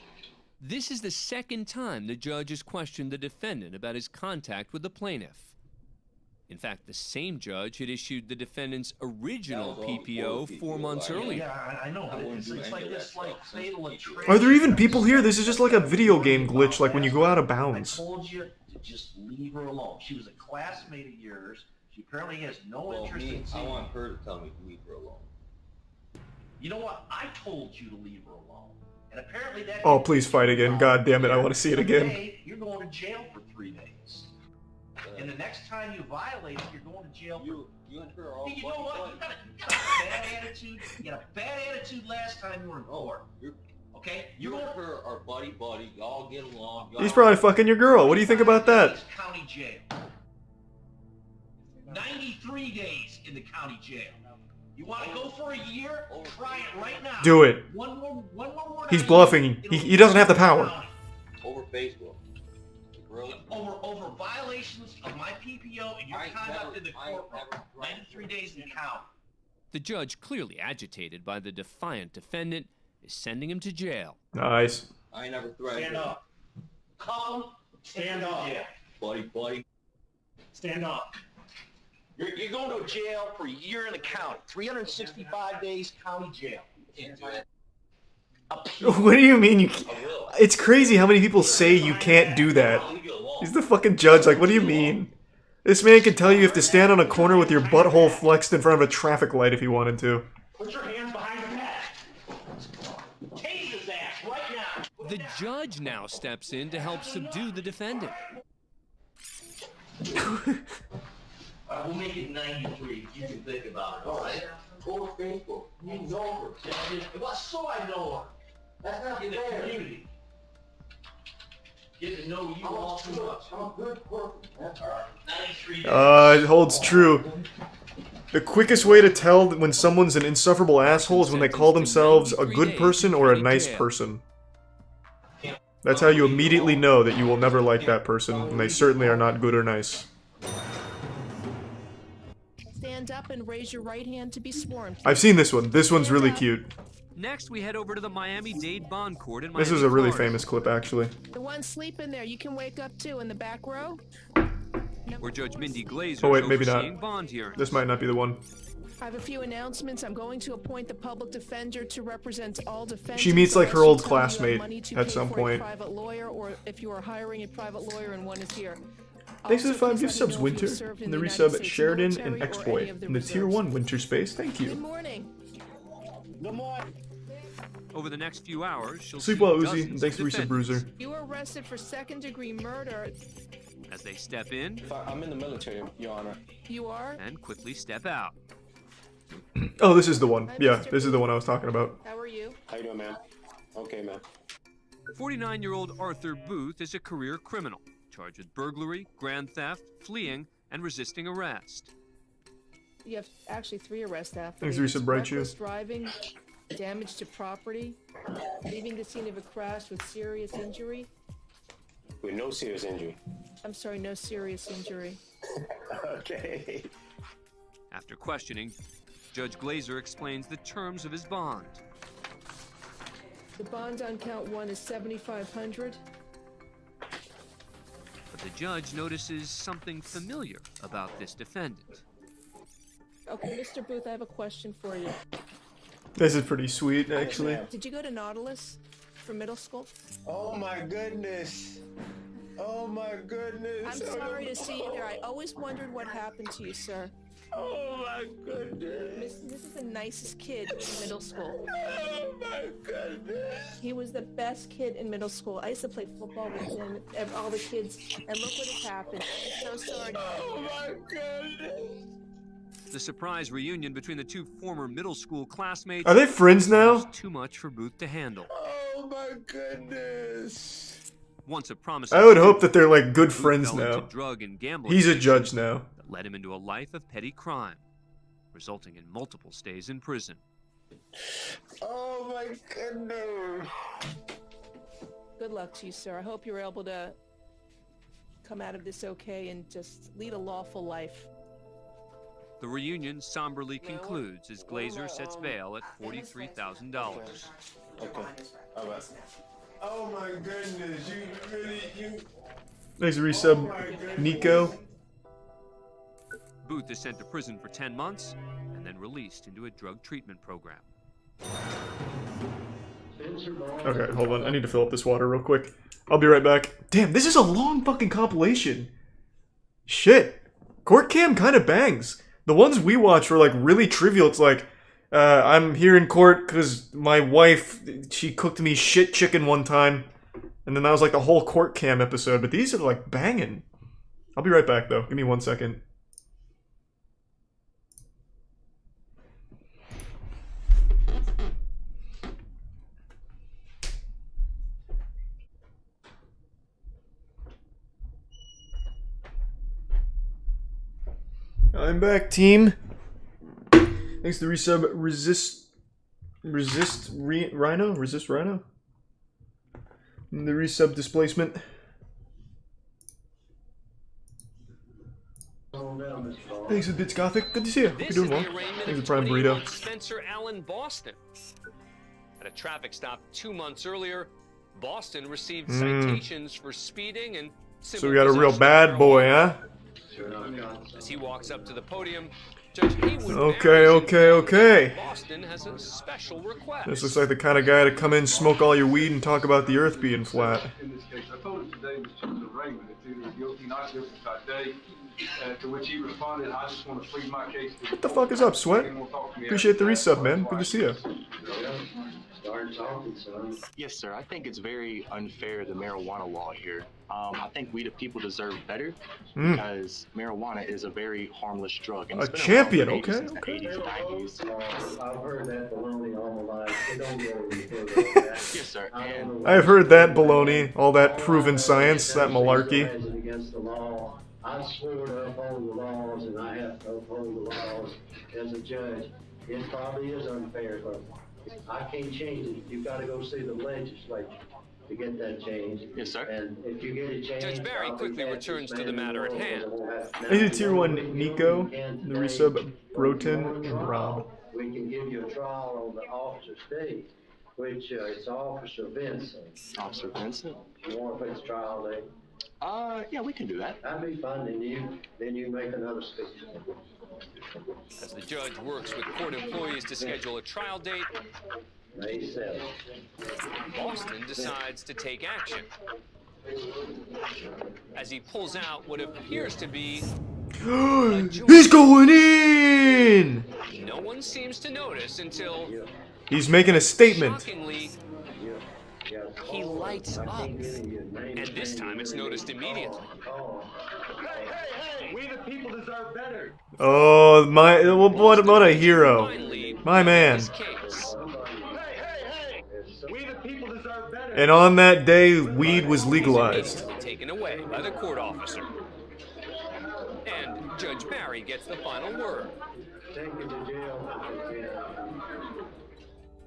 Speaker 4: This is the 2nd time the judge has questioned the defendant about his contact with the plaintiff. In fact, the same judge had issued the defendant's original PPO 4 months earlier.
Speaker 19: Yeah, I know, but it's like this, like, fatal attraction.
Speaker 2: Are there even people here? This is just like a video game glitch, like when you go out of bounds.
Speaker 19: I told you to just leave her alone. She was a classmate of yours. She apparently has no interest in seeing
Speaker 20: I want her to tell me to leave her alone.
Speaker 19: You know what? I told you to leave her alone. And apparently that.
Speaker 2: Oh, please fight again. God damn it, I want to see it again.
Speaker 19: Today, you're going to jail for 3 days. And the next time you violate it, you're going to jail for. You and her are all. Hey, you know what? You got a bad attitude. You had a bad attitude last time you were in court. Okay?
Speaker 9: You and her are buddy. Y'all get along.
Speaker 2: He's probably fucking your girl. What do you think about that?
Speaker 19: County jail. 93 days in the county jail. You want to go for a year? Try it right now.
Speaker 2: Do it.
Speaker 19: One more
Speaker 2: He's bluffing. He doesn't have the power.
Speaker 9: Over Facebook. Really?
Speaker 19: Over violations of my PPO and your conduct in the courtroom. 93 days in count.
Speaker 4: The judge, clearly agitated by the defiant defendant, is sending him to jail.
Speaker 2: Nice.
Speaker 9: I ain't never threatened.
Speaker 19: Stand up. Come. Stand up. Yeah.
Speaker 9: Buddy.
Speaker 19: Stand up. You're going to jail for a year in the county. 365 days county jail.
Speaker 2: What do you mean you can't? It's crazy how many people say you can't do that. He's the fucking judge, like, what do you mean? This man can tell you have to stand on a corner with your butthole flexed in front of a traffic light if he wanted to.
Speaker 19: Put your hands behind your back. Tase his ass right now.
Speaker 4: The judge now steps in to help subdue the defendant.
Speaker 19: We'll make it 93. You can think about it. All right. Over Facebook. You know her. Well, so I know her. That's not in the community. Get to know you all too much. I'm a good person. That's all right. 93 days.
Speaker 2: It holds true. The quickest way to tell when someone's an insufferable asshole is when they call themselves a good person or a nice person. That's how you immediately know that you will never like that person, and they certainly are not good or nice.
Speaker 20: Stand up and raise your right hand to be sworn.
Speaker 2: I've seen this one. This one's really cute.
Speaker 4: Next, we head over to the Miami-Dade Bond Court in Miami,
Speaker 2: This is a really
Speaker 4: Florida,
Speaker 2: famous clip, actually.
Speaker 20: The one sleeping there, you can wake up too in the back row.
Speaker 4: where Judge Mindy Glazer
Speaker 2: Oh wait,
Speaker 4: is
Speaker 2: maybe
Speaker 4: overseeing
Speaker 2: not.
Speaker 4: bond hearings.
Speaker 2: This might not be the one.
Speaker 20: I have a few announcements. I'm going to appoint the public defender to represent all defendants.
Speaker 2: She meets like her old
Speaker 20: Unless you tell me you have
Speaker 2: classmate
Speaker 20: money to
Speaker 2: at
Speaker 20: pay
Speaker 2: some
Speaker 20: for
Speaker 2: point.
Speaker 20: A private lawyer, or if you are hiring a private lawyer and one is here.
Speaker 2: Thanks for the
Speaker 20: Also,
Speaker 2: 5
Speaker 20: please
Speaker 2: new
Speaker 20: let me
Speaker 2: subs,
Speaker 20: know if
Speaker 2: Winter.
Speaker 20: you've served in
Speaker 2: And the
Speaker 20: the United
Speaker 2: resub
Speaker 20: States
Speaker 2: Sheridan and
Speaker 20: military or
Speaker 2: X-Boy.
Speaker 20: any of the
Speaker 2: In the Tier
Speaker 20: reserves.
Speaker 2: 1 Winter Space, thank
Speaker 20: Good
Speaker 2: you.
Speaker 20: morning.
Speaker 5: Good morning.
Speaker 4: Over the next few hours, she'll
Speaker 2: Sleep
Speaker 4: see
Speaker 2: well, Uzi,
Speaker 4: dozens
Speaker 2: and thanks
Speaker 4: of
Speaker 2: for Resub
Speaker 4: defendants.
Speaker 2: Bruiser.
Speaker 20: You were arrested for second-degree murder.
Speaker 4: As they step in,
Speaker 21: I'm in the military, Your Honor.
Speaker 20: You are?
Speaker 4: and quickly step out.
Speaker 2: Oh, this is the one. Yeah, this is the one I was talking about.
Speaker 20: How are you?
Speaker 21: How you doing, ma'am? Okay, ma'am.
Speaker 4: 49-year-old Arthur Booth is a career criminal, charged with burglary, grand theft, fleeing, and resisting arrest.
Speaker 20: You have actually 3 arrests after.
Speaker 2: Thanks, Resub Bright Shoe.
Speaker 20: Reckless driving, damage to property, leaving the scene of a crash with serious injury.
Speaker 21: With no serious injury.
Speaker 20: I'm sorry, no serious injury.
Speaker 21: Okay.
Speaker 4: After questioning, Judge Glazer explains the terms of his bond.
Speaker 20: The bond on count 1 is $7,500.
Speaker 4: But the judge notices something familiar about this defendant.
Speaker 20: Okay, Mr. Booth, I have a question for you.
Speaker 2: This is pretty sweet, actually.
Speaker 20: Did you go to Nautilus for middle school?
Speaker 21: Oh my goodness. Oh my goodness.
Speaker 20: I'm sorry to see you there. I always wondered what happened to you, sir.
Speaker 21: Oh my goodness.
Speaker 20: This is the nicest kid in middle school.
Speaker 21: Oh my goodness.
Speaker 20: He was the best kid in middle school. I used to play football with him, and all the kids, and look what has happened. I'm so sorry.
Speaker 21: Oh my goodness.
Speaker 4: The surprise reunion between the 2 former middle school classmates
Speaker 2: Are they friends now?
Speaker 4: was too much for Booth to handle.
Speaker 21: Oh my goodness.
Speaker 4: Once a promising
Speaker 2: I would
Speaker 4: kid,
Speaker 2: hope that they're like good
Speaker 4: Booth
Speaker 2: friends
Speaker 4: fell into
Speaker 2: now.
Speaker 4: drug and gambling
Speaker 2: He's a
Speaker 4: addiction
Speaker 2: judge now.
Speaker 4: that led him into a life of petty crime, resulting in multiple stays in prison.
Speaker 21: Oh my goodness.
Speaker 20: Good luck to you, sir. I hope you're able to come out of this okay and just lead a lawful life.
Speaker 4: The reunion somberly concludes as Glazer sets bail at $43,000.
Speaker 21: Okay. All right. Oh my goodness. You really,
Speaker 2: Thanks, resub Nico.
Speaker 4: Booth is sent to prison for 10 months and then released into a drug treatment program.
Speaker 2: Okay, hold on. I need to fill up this water real quick. I'll be right back. Damn, this is a long fucking compilation. Shit. Court Cam kind of bangs. The ones we watched were like really trivial. It's like, I'm here in court because my wife, she cooked me shit chicken one time. And then that was like the whole court cam episode. But these are like banging. I'll be right back though. Give me 1 second. I'm back, team. Thanks to the resub. Resist Rhino. And the resub displacement. Thanks to Bits Gothic. Good to see you. Hope you're doing well. Thanks to Prime Burrito.
Speaker 4: Spencer Allen Boston. At a traffic stop 2 months earlier, Boston received citations for speeding and
Speaker 2: So we got a real bad boy, huh?
Speaker 4: As he walks up to the podium, Judge Haywood
Speaker 2: Okay.
Speaker 4: Boston has a special request.
Speaker 2: This looks like the kind of guy to come in, smoke all your weed, and talk about the earth being flat.
Speaker 3: In this case, I told him today was just an arraignment. It's either guilty, not guilty by day. To which he responded, I just want to plead my case.
Speaker 2: What the fuck is up, Sweat? Appreciate the resub, man. Good to see you.
Speaker 22: Yes, sir. I think it's very unfair, the marijuana law here. I think we the people deserve better because marijuana is a very harmless drug. And
Speaker 2: A champion, okay.
Speaker 22: Since the 80s and 90s.
Speaker 23: I've heard that baloney all my life. It don't go any further than that.
Speaker 22: Yes, sir. And
Speaker 2: I've heard that baloney, all that proven science, that malarkey.
Speaker 23: Against the law. I swore to uphold the laws, and I have to uphold the laws as a judge. It probably is unfair, but I can't change it. You've got to go see the legislature to get that changed.
Speaker 22: Yes, sir.
Speaker 23: And if you get it changed,
Speaker 4: Judge Barry quickly returns to the matter at hand.
Speaker 2: I did Tier 1 Nico, the resub Broten, and Rob.
Speaker 23: We can give you a trial on the officer state, which it's Officer Vincent.
Speaker 22: Officer Vincent?
Speaker 23: You want to fix trial date?
Speaker 22: Yeah, we can do that.
Speaker 23: That'd be fun, then you make another speech.
Speaker 4: As the judge works with court employees to schedule a trial date,
Speaker 23: May 7th.
Speaker 4: Boston decides to take action. As he pulls out what appears to be
Speaker 2: He's going in!
Speaker 4: no one seems to notice until
Speaker 2: He's making a statement.
Speaker 4: shockingly he lights up, and this time it's noticed immediately.
Speaker 23: We the people deserve better.
Speaker 2: Oh, what a hero. My man.
Speaker 23: We the people deserve better.
Speaker 2: And on that day, weed was legalized.
Speaker 4: Taken away by the court officer. And Judge Barry gets the final word.
Speaker 23: Take you to jail.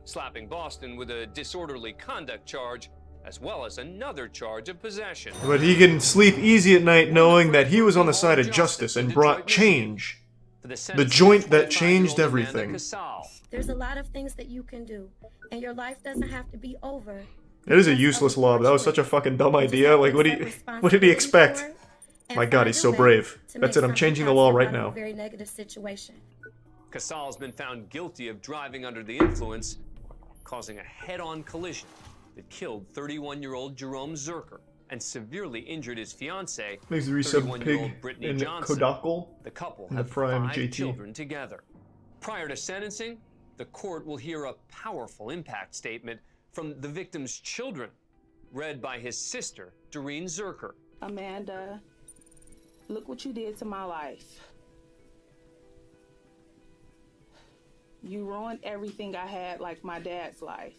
Speaker 4: Slapping Boston with a disorderly conduct charge, as well as another charge of possession.
Speaker 2: But he can sleep easy at night knowing that he was on the side of justice and brought change. The joint that changed everything.
Speaker 24: There's a lot of things that you can do, and your life doesn't have to be over.
Speaker 2: It is a useless law. That was such a fucking dumb idea. Like, what did he expect? My God, he's so brave. That's it. I'm changing the law right now.
Speaker 24: Very negative situation.
Speaker 4: Casal's been found guilty of driving under the influence, causing a head-on collision that killed 31-year-old Jerome Zerker and severely injured his fiancée,
Speaker 2: Makes the resub
Speaker 4: 31-year-old
Speaker 2: Pig
Speaker 4: Brittany
Speaker 2: and
Speaker 4: Johnson.
Speaker 2: Kodakal
Speaker 4: The couple
Speaker 2: and the
Speaker 4: have
Speaker 2: Prime
Speaker 4: 5
Speaker 2: JT.
Speaker 4: children together. Prior to sentencing, the court will hear a powerful impact statement from the victim's children, read by his sister, Doreen Zerker.
Speaker 25: Amanda, look what you did to my life. You ruined everything I had, like my dad's life.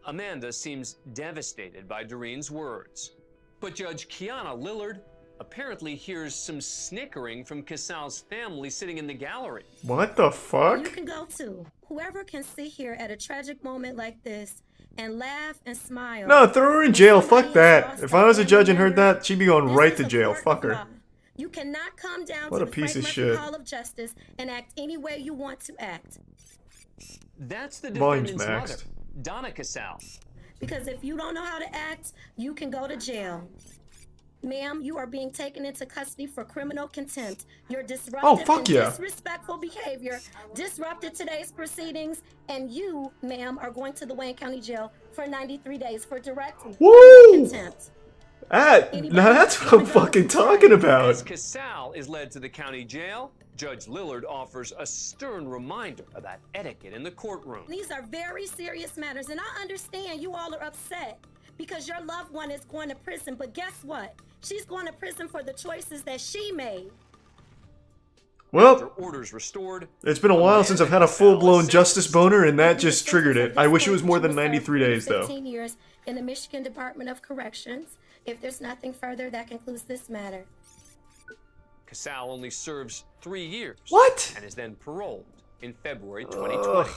Speaker 4: Amanda seems devastated by Doreen's words. But Judge Kiana Lillard apparently hears some snickering from Casal's family sitting in the gallery.
Speaker 2: What the fuck?
Speaker 24: You can go too. Whoever can sit here at a tragic moment like this and laugh and smile.
Speaker 2: No, throw her in jail. Fuck that. If I was a judge and heard that, she'd be going right to jail. Fuck her.
Speaker 24: You cannot come down
Speaker 2: What
Speaker 24: to
Speaker 2: a
Speaker 24: the
Speaker 2: piece
Speaker 24: Frank
Speaker 2: of
Speaker 24: Murphy
Speaker 2: shit.
Speaker 24: Hall of Justice and act any way you want to act.
Speaker 4: That's the
Speaker 2: Volume's
Speaker 4: defendant's
Speaker 2: maxed.
Speaker 4: mother, Donna Casal.
Speaker 24: Because if you don't know how to act, you can go to jail. Ma'am, you are being taken into custody for criminal contempt. Your disruptive and disrespectful behavior disrupted today's proceedings, and you, ma'am, are going to the Wayne County Jail for 93 days for direct criminal contempt.
Speaker 2: Now that's what I'm fucking talking about.
Speaker 4: As Casal is led to the county jail, Judge Lillard offers a stern reminder about etiquette in the courtroom.
Speaker 24: These are very serious matters, and I understand you all are upset because your loved one is going to prison, but guess what? She's going to prison for the choices that she made.
Speaker 2: Well,
Speaker 4: orders restored.
Speaker 2: It's been a while since I've had a full-blown justice boner, and that just triggered it. I wish it was more than 93 days, though.
Speaker 24: 15 years in the Michigan Department of Corrections. If there's nothing further, that concludes this matter.
Speaker 4: Casal only serves 3 years.
Speaker 2: What?
Speaker 4: And is then paroled in February 2020.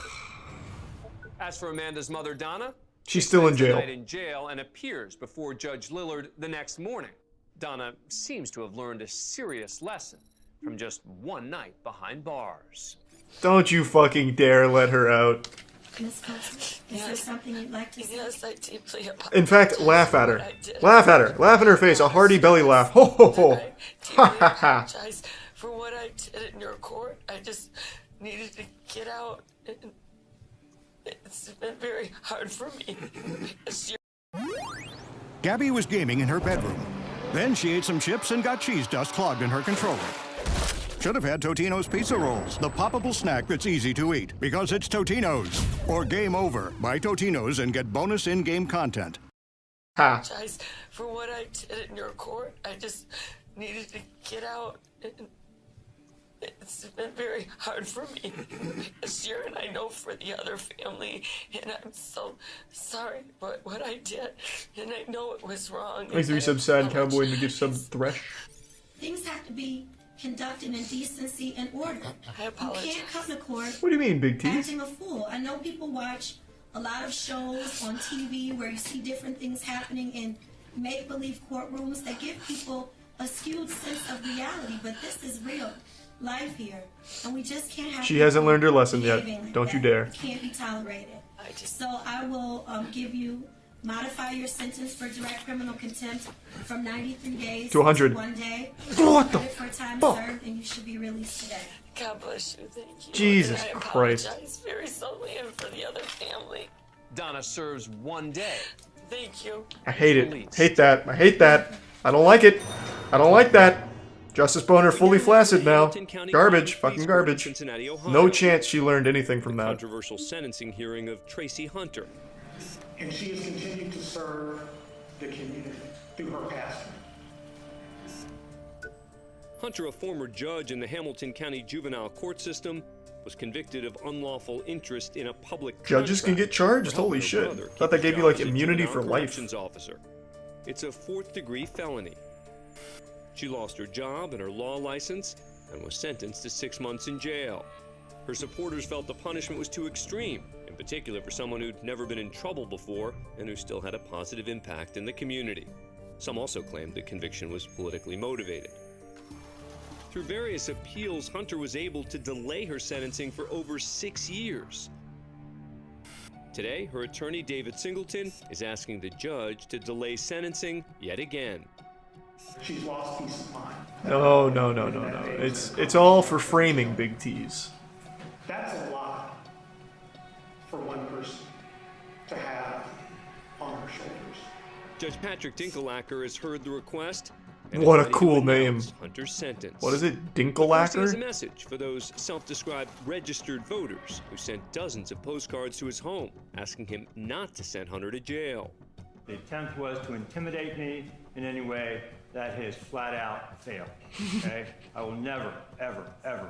Speaker 4: As for Amanda's mother, Donna,
Speaker 2: she's still in
Speaker 4: spends the
Speaker 2: jail.
Speaker 4: night in jail and appears before Judge Lillard the next morning. Donna seems to have learned a serious lesson from just one night behind bars.
Speaker 2: Don't you fucking dare let her out.
Speaker 24: Miss Coulter, is there something you'd like to say?
Speaker 1: Yes, I deeply apologize.
Speaker 2: In fact, laugh at her. Laugh at her. Laugh in her face. A hearty belly laugh. Ho ho ho. Ha ha ha.
Speaker 1: Apologize for what I did in your court. I just needed to get out. And it's been very hard for me.
Speaker 6: Gabby was gaming in her bedroom. Then she ate some chips and got cheese dust clogged in her controller. Should have had Totino's Pizza Rolls, the poppable snack that's easy to eat, because it's Totino's. Or Game Over. Buy Totino's and get bonus in-game content.
Speaker 2: Ha.
Speaker 1: Apologize for what I did in your court. I just needed to get out. And it's been very hard for me this year, and I know for the other family. And I'm so sorry for what I did, and I know it was wrong.
Speaker 2: Makes me some sad cowboy to give some thresh.
Speaker 24: Things have to be conducted in decency and order.
Speaker 1: I apologize.
Speaker 24: You can't come to court
Speaker 2: What do you mean, Big T?
Speaker 24: acting a fool. I know people watch a lot of shows on TV where you see different things happening in make-believe courtrooms that give people a skewed sense of reality, but this is real life here, and we just can't have.
Speaker 2: She hasn't learned her lesson yet.
Speaker 24: behaving like
Speaker 2: Don't you
Speaker 24: that.
Speaker 2: dare.
Speaker 24: It can't be tolerated. So I will modify your sentence for direct criminal contempt from 93 days
Speaker 2: To 100.
Speaker 24: 1 day.
Speaker 2: What the
Speaker 24: Credit for time
Speaker 2: fuck?
Speaker 24: served, and you should be released today.
Speaker 1: God bless you. Thank you.
Speaker 2: Jesus
Speaker 1: And I
Speaker 2: Christ.
Speaker 1: apologize very sorely, and for the other family.
Speaker 4: Donna serves 1 day.
Speaker 1: Thank you.
Speaker 2: I hate it. Hate that. I hate that. I don't like it. I don't like that. Justice Boner fully flaccid now. Garbage. Fucking garbage. No chance she learned anything from that.
Speaker 4: Controversial sentencing hearing of Tracy Hunter.
Speaker 7: And she has continued to serve the community through her passing.
Speaker 4: Hunter, a former judge in the Hamilton County Juvenile Court System, was convicted of unlawful interest in a public
Speaker 2: Judges can get charged? Holy shit. Thought that gave you like immunity for life.
Speaker 4: Officer. It's a 4th-degree felony. She lost her job and her law license and was sentenced to 6 months in jail. Her supporters felt the punishment was too extreme, in particular for someone who'd never been in trouble before and who still had a positive impact in the community. Some also claimed the conviction was politically motivated. Through various appeals, Hunter was able to delay her sentencing for over 6 years. Today, her attorney, David Singleton, is asking the judge to delay sentencing yet again.
Speaker 7: She's lost peace of mind.
Speaker 2: No. It's all for framing, Big T's.
Speaker 7: That's a lot for one person to have on her shoulders.
Speaker 4: Judge Patrick Dinkelacker has heard the request. And
Speaker 2: What
Speaker 4: is
Speaker 2: a
Speaker 4: ready to
Speaker 2: cool
Speaker 4: announce
Speaker 2: name.
Speaker 4: Hunter's sentence.
Speaker 2: What is it?
Speaker 4: First, he has a
Speaker 2: Dinkelacker?
Speaker 4: message for those self-described registered voters who sent dozens of postcards to his home, asking him not to send Hunter to jail.
Speaker 8: The attempt was to intimidate me in any way. That has flat out failed. Okay? I will never, ever, ever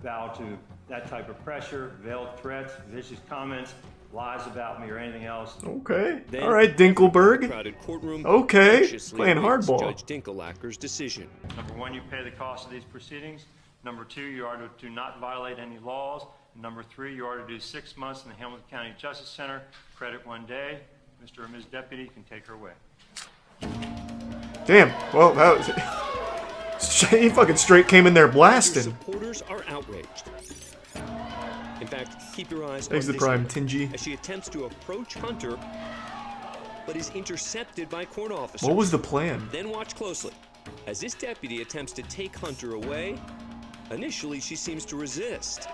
Speaker 8: bow to that type of pressure, veiled threats, vicious comments, lies about me, or anything else.
Speaker 2: Okay.
Speaker 4: Then,
Speaker 2: Alright, Dinkelberg.
Speaker 4: crowded courtroom
Speaker 2: Okay.
Speaker 4: anxiously
Speaker 2: Playing
Speaker 4: awaits
Speaker 2: hardball.
Speaker 4: Judge Dinkelacker's decision.
Speaker 8: Number one, you pay the cost of these proceedings. Number two, you are to not violate any laws. Number three, you are to do 6 months in the Hamilton County Justice Center. Credit 1 day. Mr. or Ms. Deputy can take her away.
Speaker 2: Damn. Well, that was... He fucking straight came in there blasting.
Speaker 4: Supporters are outraged. In fact, keep your eyes
Speaker 2: Thanks
Speaker 4: on
Speaker 2: the
Speaker 4: this
Speaker 2: Prime,
Speaker 4: woman
Speaker 2: Tingy.
Speaker 4: as she attempts to approach Hunter, but is intercepted by court officers.
Speaker 2: What was the plan?
Speaker 4: Then watch closely. As this deputy attempts to take Hunter away, initially she seems to resist.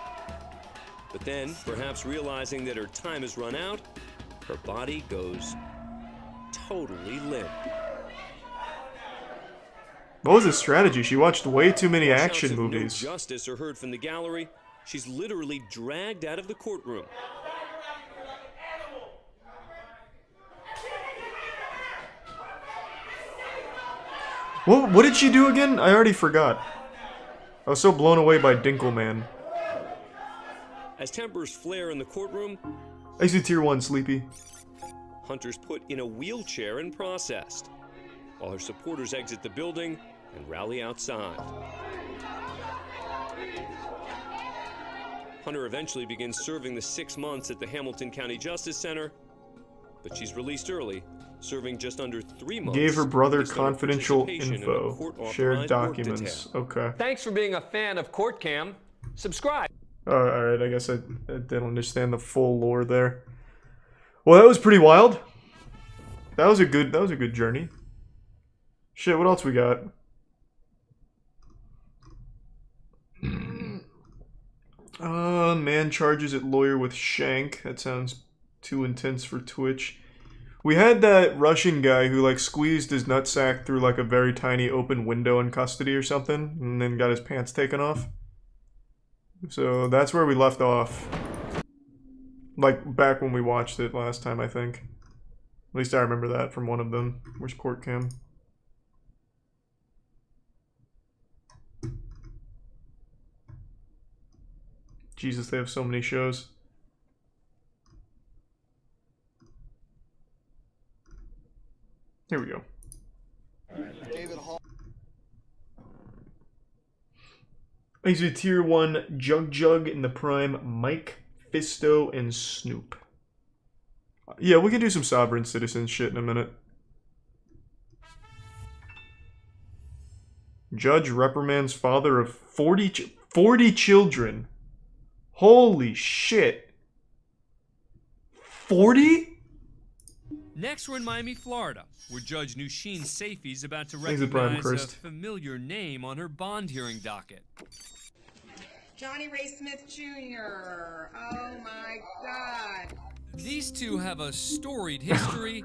Speaker 4: But then, perhaps realizing that her time has run out, her body goes totally limp.
Speaker 2: What was his strategy? She watched way too many
Speaker 11: Shouts
Speaker 2: action
Speaker 11: of no
Speaker 2: movies.
Speaker 11: justice are heard from the gallery. She's literally dragged out of the courtroom.
Speaker 2: What did she do again? I already forgot. I was so blown away by Dinkelman.
Speaker 11: As tempers flare in the courtroom,
Speaker 2: I see Tier 1 Sleepy.
Speaker 11: Hunter's put in a wheelchair and processed, while her supporters exit the building and rally outside. Hunter eventually begins serving the 6 months at the Hamilton County Justice Center, but she's released early, serving just under 3 months.
Speaker 2: Gave her brother
Speaker 11: based on her
Speaker 2: confidential
Speaker 11: participation in a
Speaker 2: info.
Speaker 11: court-authorized
Speaker 2: Shared
Speaker 11: work
Speaker 2: documents.
Speaker 11: detail.
Speaker 2: Okay.
Speaker 4: Thanks for being a fan of Court Cam. Subscribe.
Speaker 2: Alright, I guess I didn't understand the full lore there. Well, that was pretty wild. That was a good journey. Shit, what else we got? Man charges at lawyer with shank. That sounds too intense for Twitch. We had that Russian guy who like squeezed his nutsack through like a very tiny open window in custody or something, and then got his pants taken off. So that's where we left off. Like back when we watched it last time, I think. At least I remember that from one of them. Where's Court Cam? Jesus, they have so many shows. Here we go. He's a Tier 1 Jug in the Prime, Mike, Fisto, and Snoop. Yeah, we can do some sovereign citizen shit in a minute. Judge reprimands father of 40 children. Holy shit. 40?
Speaker 4: Next, we're in Miami, Florida, where Judge Nusheen Safey's about to
Speaker 2: Thanks for Prime
Speaker 4: recognize a
Speaker 2: Christ.
Speaker 4: familiar name on her bond hearing docket.
Speaker 12: Johnny Ray Smith Jr. Oh my God.
Speaker 4: These two have a storied history,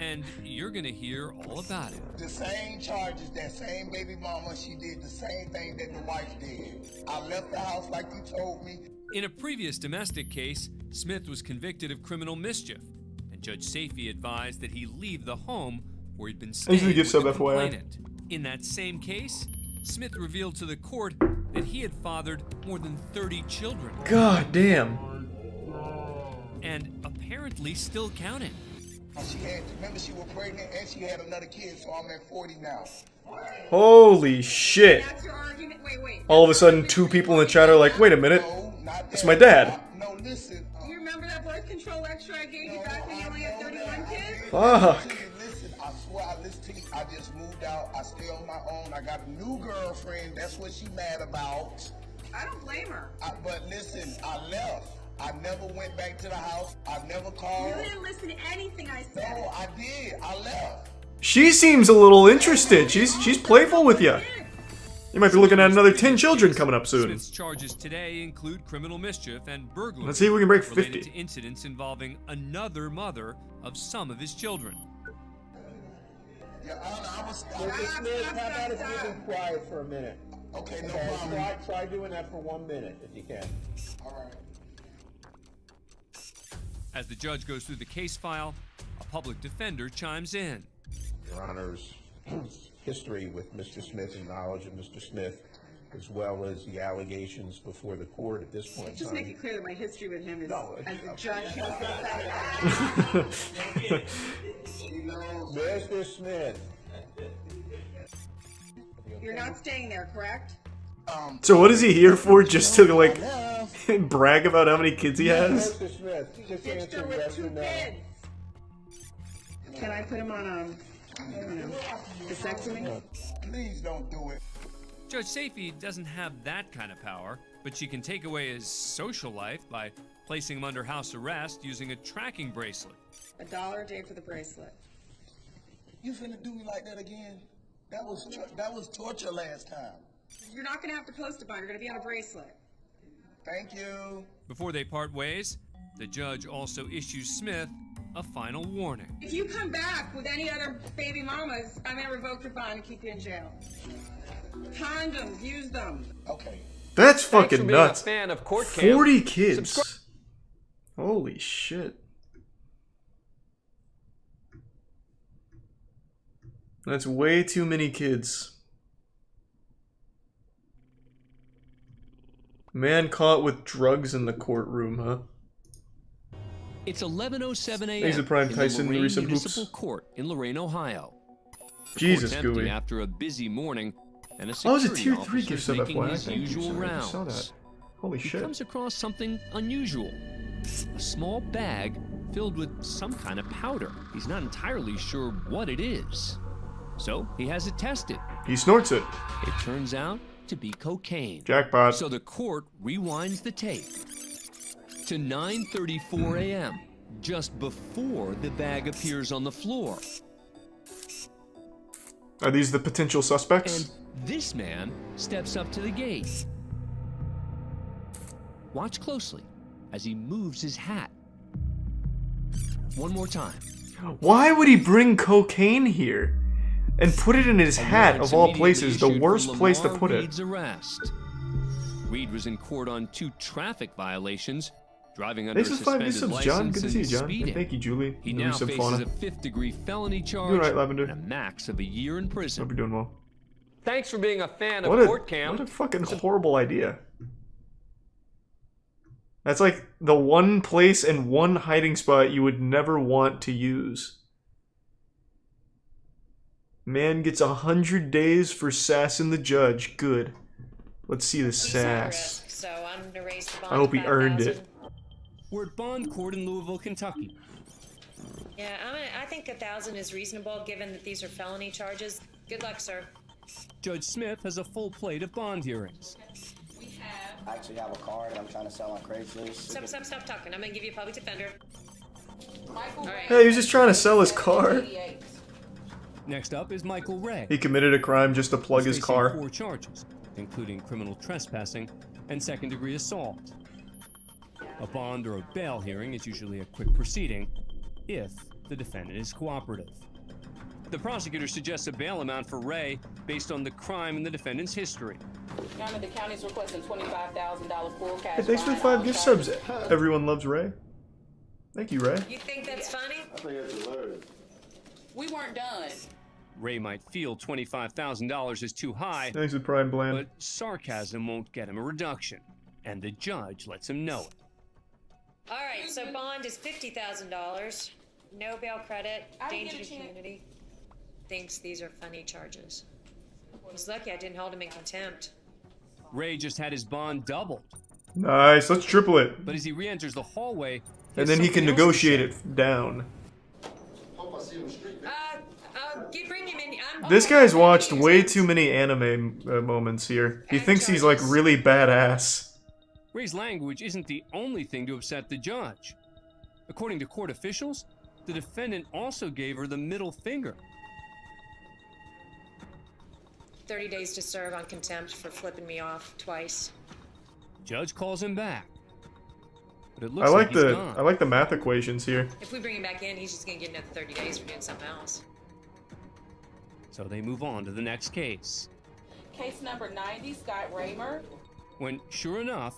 Speaker 4: and you're gonna hear all about it.
Speaker 13: The same charges, that same baby mama, she did the same thing that the wife did. I left the house like you told me.
Speaker 4: In a previous domestic case, Smith was convicted of criminal mischief, and Judge Safey advised that he leave the home where he'd been staying with the complainant. In that same case, Smith revealed to the court that he had fathered more than 30 children.
Speaker 2: God damn.
Speaker 4: And apparently still counting.
Speaker 13: She had, remember she was pregnant and she had another kid, so I'm at 40 now.
Speaker 2: Holy shit.
Speaker 12: That's your argument? Wait.
Speaker 2: All of a sudden, two people in the chat are like, wait a minute. It's my dad.
Speaker 13: No, listen.
Speaker 12: Do you remember that birth control lecture I gave you back when you only had 31 kids?
Speaker 2: Fuck.
Speaker 13: Listen, I swear I listen to you. I just moved out. I stay on my own. I got a new girlfriend. That's what she mad about.
Speaker 12: I don't blame her.
Speaker 13: But listen, I left. I never went back to the house. I never called.
Speaker 12: You didn't listen to anything I said.
Speaker 13: No, I did. I left.
Speaker 2: She seems a little interested. She's playful with you. You might be looking at another 10 children coming up soon.
Speaker 4: Smith's charges today include criminal mischief and burglary.
Speaker 2: Let's see if we can break
Speaker 4: related
Speaker 2: 50.
Speaker 4: to incidents involving another mother of some of his children.
Speaker 13: Yeah, I was.
Speaker 21: Mr. Smith, how about if you be quiet for a minute?
Speaker 13: Okay, no problem.
Speaker 21: Try doing that for 1 minute, if you can.
Speaker 13: All right.
Speaker 4: As the judge goes through the case file, a public defender chimes in.
Speaker 21: Your Honor's history with Mr. Smith and knowledge of Mr. Smith, as well as the allegations before the court at this point in
Speaker 12: Just
Speaker 21: time.
Speaker 12: make it clear that my history with him is as a judge.
Speaker 21: Mr. Smith.
Speaker 12: You're not staying there, correct?
Speaker 2: So what is he here for? Just to like brag about how many kids he has?
Speaker 21: Mr. Smith, just
Speaker 12: Ditched her
Speaker 21: answer
Speaker 12: with
Speaker 21: yes
Speaker 12: 2
Speaker 21: or no.
Speaker 12: kids. Can I put him on vasectomy?
Speaker 13: Please don't do it.
Speaker 4: Judge Safey doesn't have that kind of power, but she can take away his social life by placing him under house arrest using a tracking bracelet.
Speaker 12: $1 a day for the bracelet.
Speaker 13: You finna do me like that again? That was torture last time.
Speaker 12: You're not gonna have to post a bond. You're gonna be on a bracelet.
Speaker 13: Thank you.
Speaker 4: Before they part ways, the judge also issues Smith a final warning.
Speaker 12: If you come back with any other baby mamas, I'm gonna revoke your bond and keep you in jail. Condoms, use them.
Speaker 13: Okay.
Speaker 2: That's
Speaker 14: Thanks for
Speaker 2: fucking
Speaker 14: being
Speaker 2: nuts.
Speaker 14: a fan of Court Cam.
Speaker 2: 40 kids. Holy shit. That's way too many kids. Man caught with drugs in the courtroom, huh?
Speaker 4: It's 11:07 a.m.
Speaker 2: Thanks to Prime
Speaker 4: in
Speaker 2: Tyson,
Speaker 4: the Lorain
Speaker 2: resub
Speaker 4: Municipal
Speaker 2: hoops.
Speaker 4: Court in Lorain, Ohio. The
Speaker 2: Jesus,
Speaker 4: court's empty
Speaker 2: Gooey.
Speaker 4: after a busy morning, and a
Speaker 2: Oh, it's a
Speaker 4: security
Speaker 2: tier 3
Speaker 4: officer
Speaker 2: gift
Speaker 4: is
Speaker 2: sub,
Speaker 4: making
Speaker 2: FYI.
Speaker 4: his
Speaker 2: Thank you,
Speaker 4: usual
Speaker 2: sir. I just saw
Speaker 4: rounds.
Speaker 2: that. Holy
Speaker 4: He
Speaker 2: shit.
Speaker 4: comes across something unusual. A small bag filled with some kind of powder. He's not entirely sure what it is. So he has it tested.
Speaker 2: He snorts it.
Speaker 4: It turns out to be cocaine.
Speaker 2: Jackpot.
Speaker 4: So the court rewinds the tape to 9:34 a.m., just before the bag appears on the floor.
Speaker 2: Are these the potential suspects?
Speaker 4: And this man steps up to the gate. Watch closely as he moves his hat. One more time.
Speaker 2: Why would he bring cocaine here? And put it in his hat, of all places, the worst place to put it.
Speaker 4: Reed's arrest. Reed was in court on 2 traffic violations, driving under a
Speaker 2: Thanks for 5
Speaker 4: suspended
Speaker 2: gift subs,
Speaker 4: license
Speaker 2: John. Good to see you,
Speaker 4: and
Speaker 2: John.
Speaker 4: speeding.
Speaker 2: And thank you, Julie.
Speaker 4: He
Speaker 2: The
Speaker 4: now
Speaker 2: resub
Speaker 4: faces
Speaker 2: fauna.
Speaker 4: a 5th-degree felony charge
Speaker 2: You're right, Lavender.
Speaker 4: and a max of a year in prison.
Speaker 2: Hope you're doing well.
Speaker 14: Thanks for being a fan of
Speaker 2: What
Speaker 14: Court Cam.
Speaker 2: a fucking horrible idea. That's like the one place and one hiding spot you would never want to use. Man gets 100 days for sassing the judge. Good. Let's see the sass.
Speaker 15: So I'm gonna raise the bond
Speaker 2: I hope he
Speaker 15: to
Speaker 2: earned
Speaker 15: 5,000.
Speaker 2: it.
Speaker 4: We're at Bond Court in Louisville, Kentucky.
Speaker 15: Yeah, I think 1,000 is reasonable given that these are felony charges. Good luck, sir.
Speaker 4: Judge Smith has a full plate of bond hearings.
Speaker 16: I actually have a car that I'm trying to sell on Craigslist.
Speaker 15: Stop talking. I'm gonna give you a public defender. All right.
Speaker 2: Hey, he was just trying to sell his car.
Speaker 4: Next up is Michael Ray.
Speaker 2: He committed a crime just to plug
Speaker 4: He's
Speaker 2: his
Speaker 4: facing
Speaker 2: car.
Speaker 4: 4 charges, including criminal trespassing and second-degree assault. A bond or a bail hearing is usually a quick proceeding if the defendant is cooperative. The prosecutor suggests a bail amount for Ray based on the crime and the defendant's history.
Speaker 25: Your Honor, the county's requesting $25,000 full cash.
Speaker 2: Hey, thanks for the
Speaker 25: fine
Speaker 2: 5 gift
Speaker 25: on
Speaker 2: subs.
Speaker 25: charges.
Speaker 2: Everyone loves Ray. Thank you, Ray.
Speaker 15: You think that's funny?
Speaker 21: I think that's hilarious.
Speaker 25: We weren't done.
Speaker 4: Ray might feel $25,000 is too high,
Speaker 2: Thanks for the Prime Bland.
Speaker 4: but sarcasm won't get him a reduction, and the judge lets him know it.
Speaker 15: All right, so bond is $50,000. No bail credit.
Speaker 25: I didn't
Speaker 15: Danger
Speaker 25: get
Speaker 15: to
Speaker 25: a chance.
Speaker 15: community. Thinks these are funny charges. He's lucky I didn't hold him in contempt.
Speaker 4: Ray just had his bond doubled,
Speaker 2: Nice, let's triple it.
Speaker 4: but as he re-enters the hallway,
Speaker 2: And then he can negotiate it down.
Speaker 15: Bring him in.
Speaker 2: This guy's watched way too many anime moments here. He thinks he's like really badass.
Speaker 4: Ray's language isn't the only thing to upset the judge. According to court officials, the defendant also gave her the middle finger.
Speaker 15: 30 days to serve on contempt for flipping me off twice.
Speaker 4: Judge calls him back, but it
Speaker 2: I
Speaker 4: looks
Speaker 2: like
Speaker 4: he's
Speaker 2: the
Speaker 4: gone.
Speaker 2: I like the math equations here.
Speaker 15: If we bring him back in, he's just gonna get another 30 days for doing something else.
Speaker 4: So they move on to the next case.
Speaker 25: Case number 90, Scott Raymer.
Speaker 4: When, sure enough,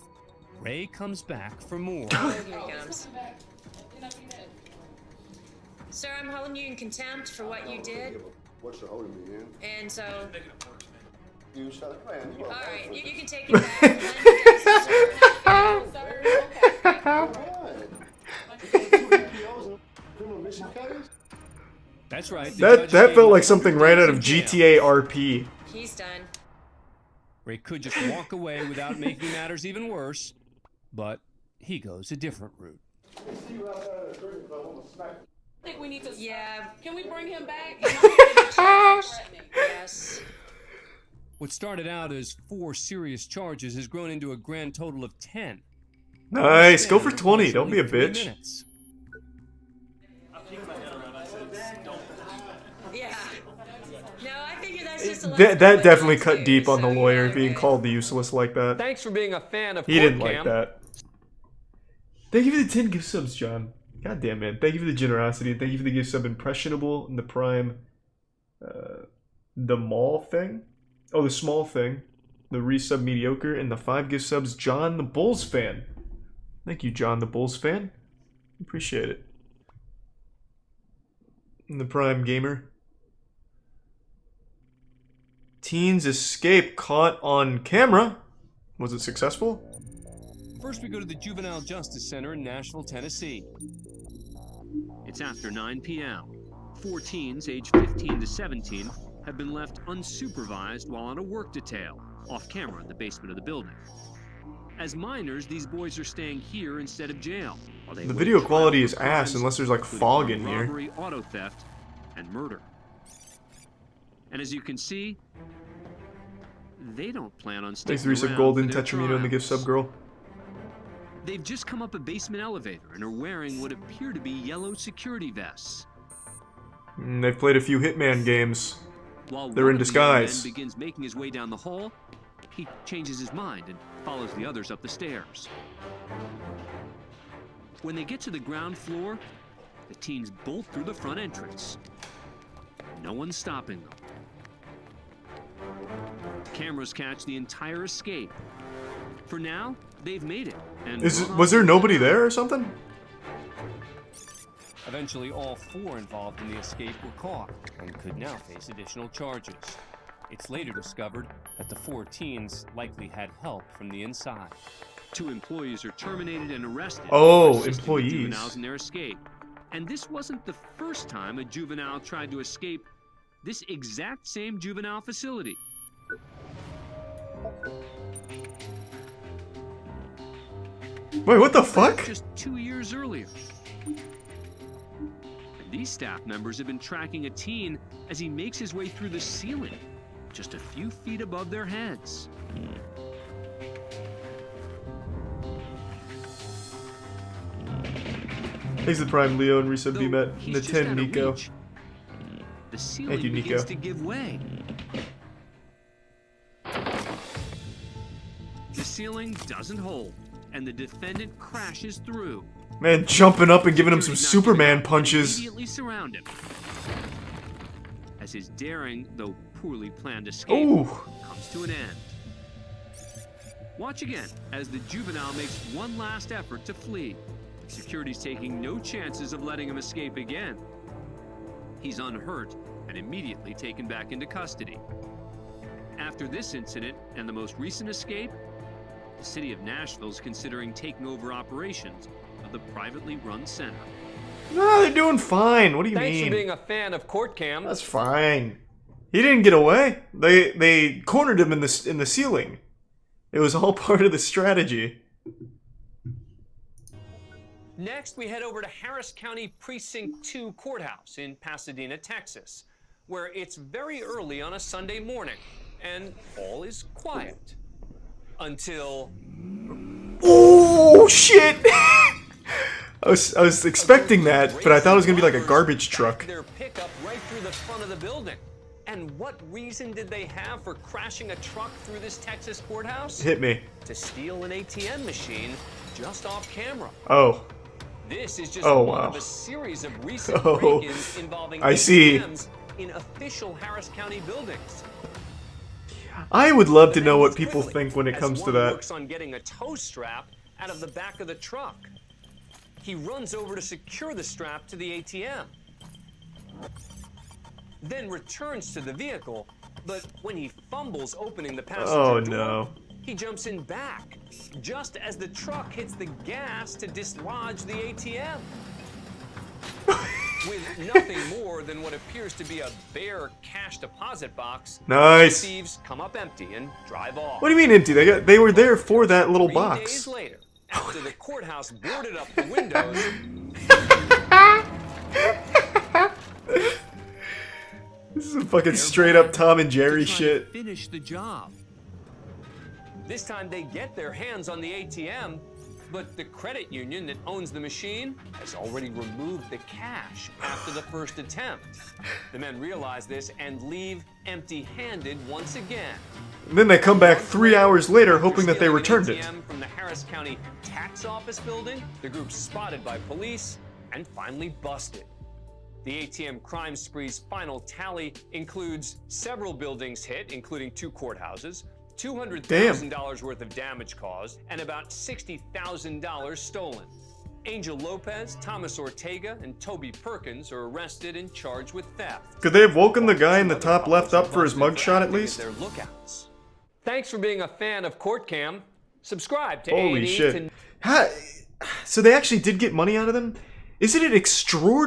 Speaker 4: Ray comes back for more.
Speaker 15: Oh, here he comes. Sir, I'm holding you in contempt for what you did.
Speaker 21: What's the holding me in?
Speaker 15: And so,
Speaker 21: You shut man. You
Speaker 15: all
Speaker 21: are
Speaker 15: right,
Speaker 21: awesome.
Speaker 15: you can take it back.
Speaker 4: That's right. the
Speaker 2: That
Speaker 4: judge
Speaker 2: that
Speaker 4: gave
Speaker 2: felt
Speaker 4: him
Speaker 2: like something
Speaker 4: 100
Speaker 2: right out
Speaker 4: days
Speaker 2: of
Speaker 4: in jail.
Speaker 2: GTA RP.
Speaker 15: He's done.
Speaker 4: Ray could just walk away without making matters even worse, but he goes a different route.
Speaker 25: I think we need to.
Speaker 15: Yeah.
Speaker 25: Can we bring him back?
Speaker 15: Yes.
Speaker 4: What started out as 4 serious charges has grown into a grand total of 10.
Speaker 2: Nice, go for 20. Don't be a
Speaker 4: Approximately 3
Speaker 2: bitch.
Speaker 4: minutes.
Speaker 15: Yeah. No, I figured that's just a lot.
Speaker 2: That definitely cut deep on the lawyer being called useless like that.
Speaker 14: Thanks for being a fan of
Speaker 2: He didn't
Speaker 14: Court
Speaker 2: like
Speaker 14: Cam.
Speaker 2: that. Thank you for the 10 gift subs, John. God damn, man. Thank you for the generosity. Thank you for the gift sub Impressionable and the Prime. The Mall thing? Oh, the Small thing. The resub Mediocre and the 5 gift subs John the Bulls fan. Thank you, John the Bulls fan. Appreciate it. And the Prime Gamer. Teens escape caught on camera. Was it successful?
Speaker 4: First, we go to the Juvenile Justice Center in Nashville, Tennessee. It's after 9 p.m. 4 teens, aged 15 to 17, have been left unsupervised while on a work detail, off camera in the basement of the building. As minors, these boys are staying here instead of jail.
Speaker 2: The video quality is ass unless there's like fog in here.
Speaker 4: Robbery, auto theft, and murder. And as you can see, they don't plan on sticking
Speaker 2: Thanks, Resub
Speaker 4: around
Speaker 2: Golden,
Speaker 4: for their
Speaker 2: Tetramino, and the gift sub girl.
Speaker 4: They've just come up a basement elevator and are wearing what appear to be yellow security vests.
Speaker 2: They've played a few Hitman games.
Speaker 4: While
Speaker 2: They're
Speaker 4: one
Speaker 2: in
Speaker 4: of the young men
Speaker 2: disguise.
Speaker 4: begins making his way down the hall, he changes his mind and follows the others up the stairs. When they get to the ground floor, the teens bolt through the front entrance. No one's stopping them. Cameras catch the entire escape. For now, they've made it. And
Speaker 2: Was there nobody there or something?
Speaker 4: Eventually, all 4 involved in the escape were caught and could now face additional charges. It's later discovered that the 4 teens likely had help from the inside. 2 employees are terminated and arrested.
Speaker 2: Oh,
Speaker 4: for assisting the
Speaker 2: employees.
Speaker 4: juveniles in their escape. And this wasn't the first time a juvenile tried to escape this exact same juvenile facility.
Speaker 2: Wait, what the fuck?
Speaker 4: Just 2 years earlier. These staff members have been tracking a teen as he makes his way through the ceiling, just a few feet above their heads.
Speaker 2: Thanks to Prime Leo and Resub
Speaker 4: Though
Speaker 2: BMet.
Speaker 4: he's
Speaker 2: The
Speaker 4: just
Speaker 2: 10
Speaker 4: out of
Speaker 2: Nico.
Speaker 4: reach, the ceiling
Speaker 2: Thank you, Nico.
Speaker 4: begins to give way. The ceiling doesn't hold, and the defendant crashes through.
Speaker 2: Man, jumping up and giving him some Superman punches.
Speaker 4: Immediately surround him. As his daring, though poorly planned escape
Speaker 2: Ooh.
Speaker 4: comes to an end. Watch again as the juvenile makes one last effort to flee. Security's taking no chances of letting him escape again. He's unhurt and immediately taken back into custody. After this incident and the most recent escape, the city of Nashville is considering taking over operations of the privately run center.
Speaker 2: No, they're doing fine. What do you
Speaker 14: Thanks
Speaker 2: mean?
Speaker 14: for being a fan of Court Cam.
Speaker 2: That's fine. He didn't get away. They cornered him in the ceiling. It was all part of the strategy.
Speaker 4: Next, we head over to Harris County Precinct 2 Courthouse in Pasadena, Texas, where it's very early on a Sunday morning, and all is quiet. Until...
Speaker 2: Oh, shit! I was expecting that, but I thought it was gonna be like a garbage truck.
Speaker 4: Their pickup right through the front of the building. And what reason did they have for crashing a truck through this Texas courthouse?
Speaker 2: Hit me.
Speaker 4: To steal an ATM machine just off camera.
Speaker 2: Oh.
Speaker 4: This is just
Speaker 2: Oh,
Speaker 4: one
Speaker 2: wow.
Speaker 4: of a series of recent
Speaker 2: Oh,
Speaker 4: break-ins involving
Speaker 2: I see.
Speaker 4: ATMs in official Harris County buildings.
Speaker 2: I would love to know what people think when it comes to
Speaker 4: One
Speaker 2: that.
Speaker 4: works on getting a tow strap out of the back of the truck. He runs over to secure the strap to the ATM. Then returns to the vehicle, but when he fumbles opening the passenger
Speaker 2: Oh,
Speaker 4: door,
Speaker 2: no.
Speaker 4: he jumps in back, just as the truck hits the gas to dislodge the ATM. With nothing more than what appears to be a bare cash deposit box,
Speaker 2: Nice.
Speaker 4: the thieves come up empty and drive off.
Speaker 2: What do you mean empty? They were there for that little
Speaker 4: 3
Speaker 2: box.
Speaker 4: days later, after the courthouse boarded up the windows,
Speaker 2: This is a fucking straight up Tom and Jerry shit.
Speaker 4: finish the job. This time they get their hands on the ATM, but the credit union that owns the machine has already removed the cash after the first attempt. The men realize this and leave empty-handed once again.
Speaker 2: And then they come back 3 hours later hoping that they returned it.
Speaker 4: ATM from the Harris County Tax Office building, the group's spotted by police and finally busted. The ATM crime spree's final tally includes several buildings hit, including 2 courthouses, $200,000 worth of damage caused, and about $60,000 stolen. Angel Lopez, Thomas Ortega, and Toby Perkins are arrested and charged with theft.
Speaker 2: Could they have woken the guy in the top left up for his mugshot at least?
Speaker 4: Their lookouts. Thanks for being a fan of Court Cam. Subscribe to
Speaker 2: Holy
Speaker 4: A&E
Speaker 2: shit. So they actually did get money out of them? Isn't it extraordinary?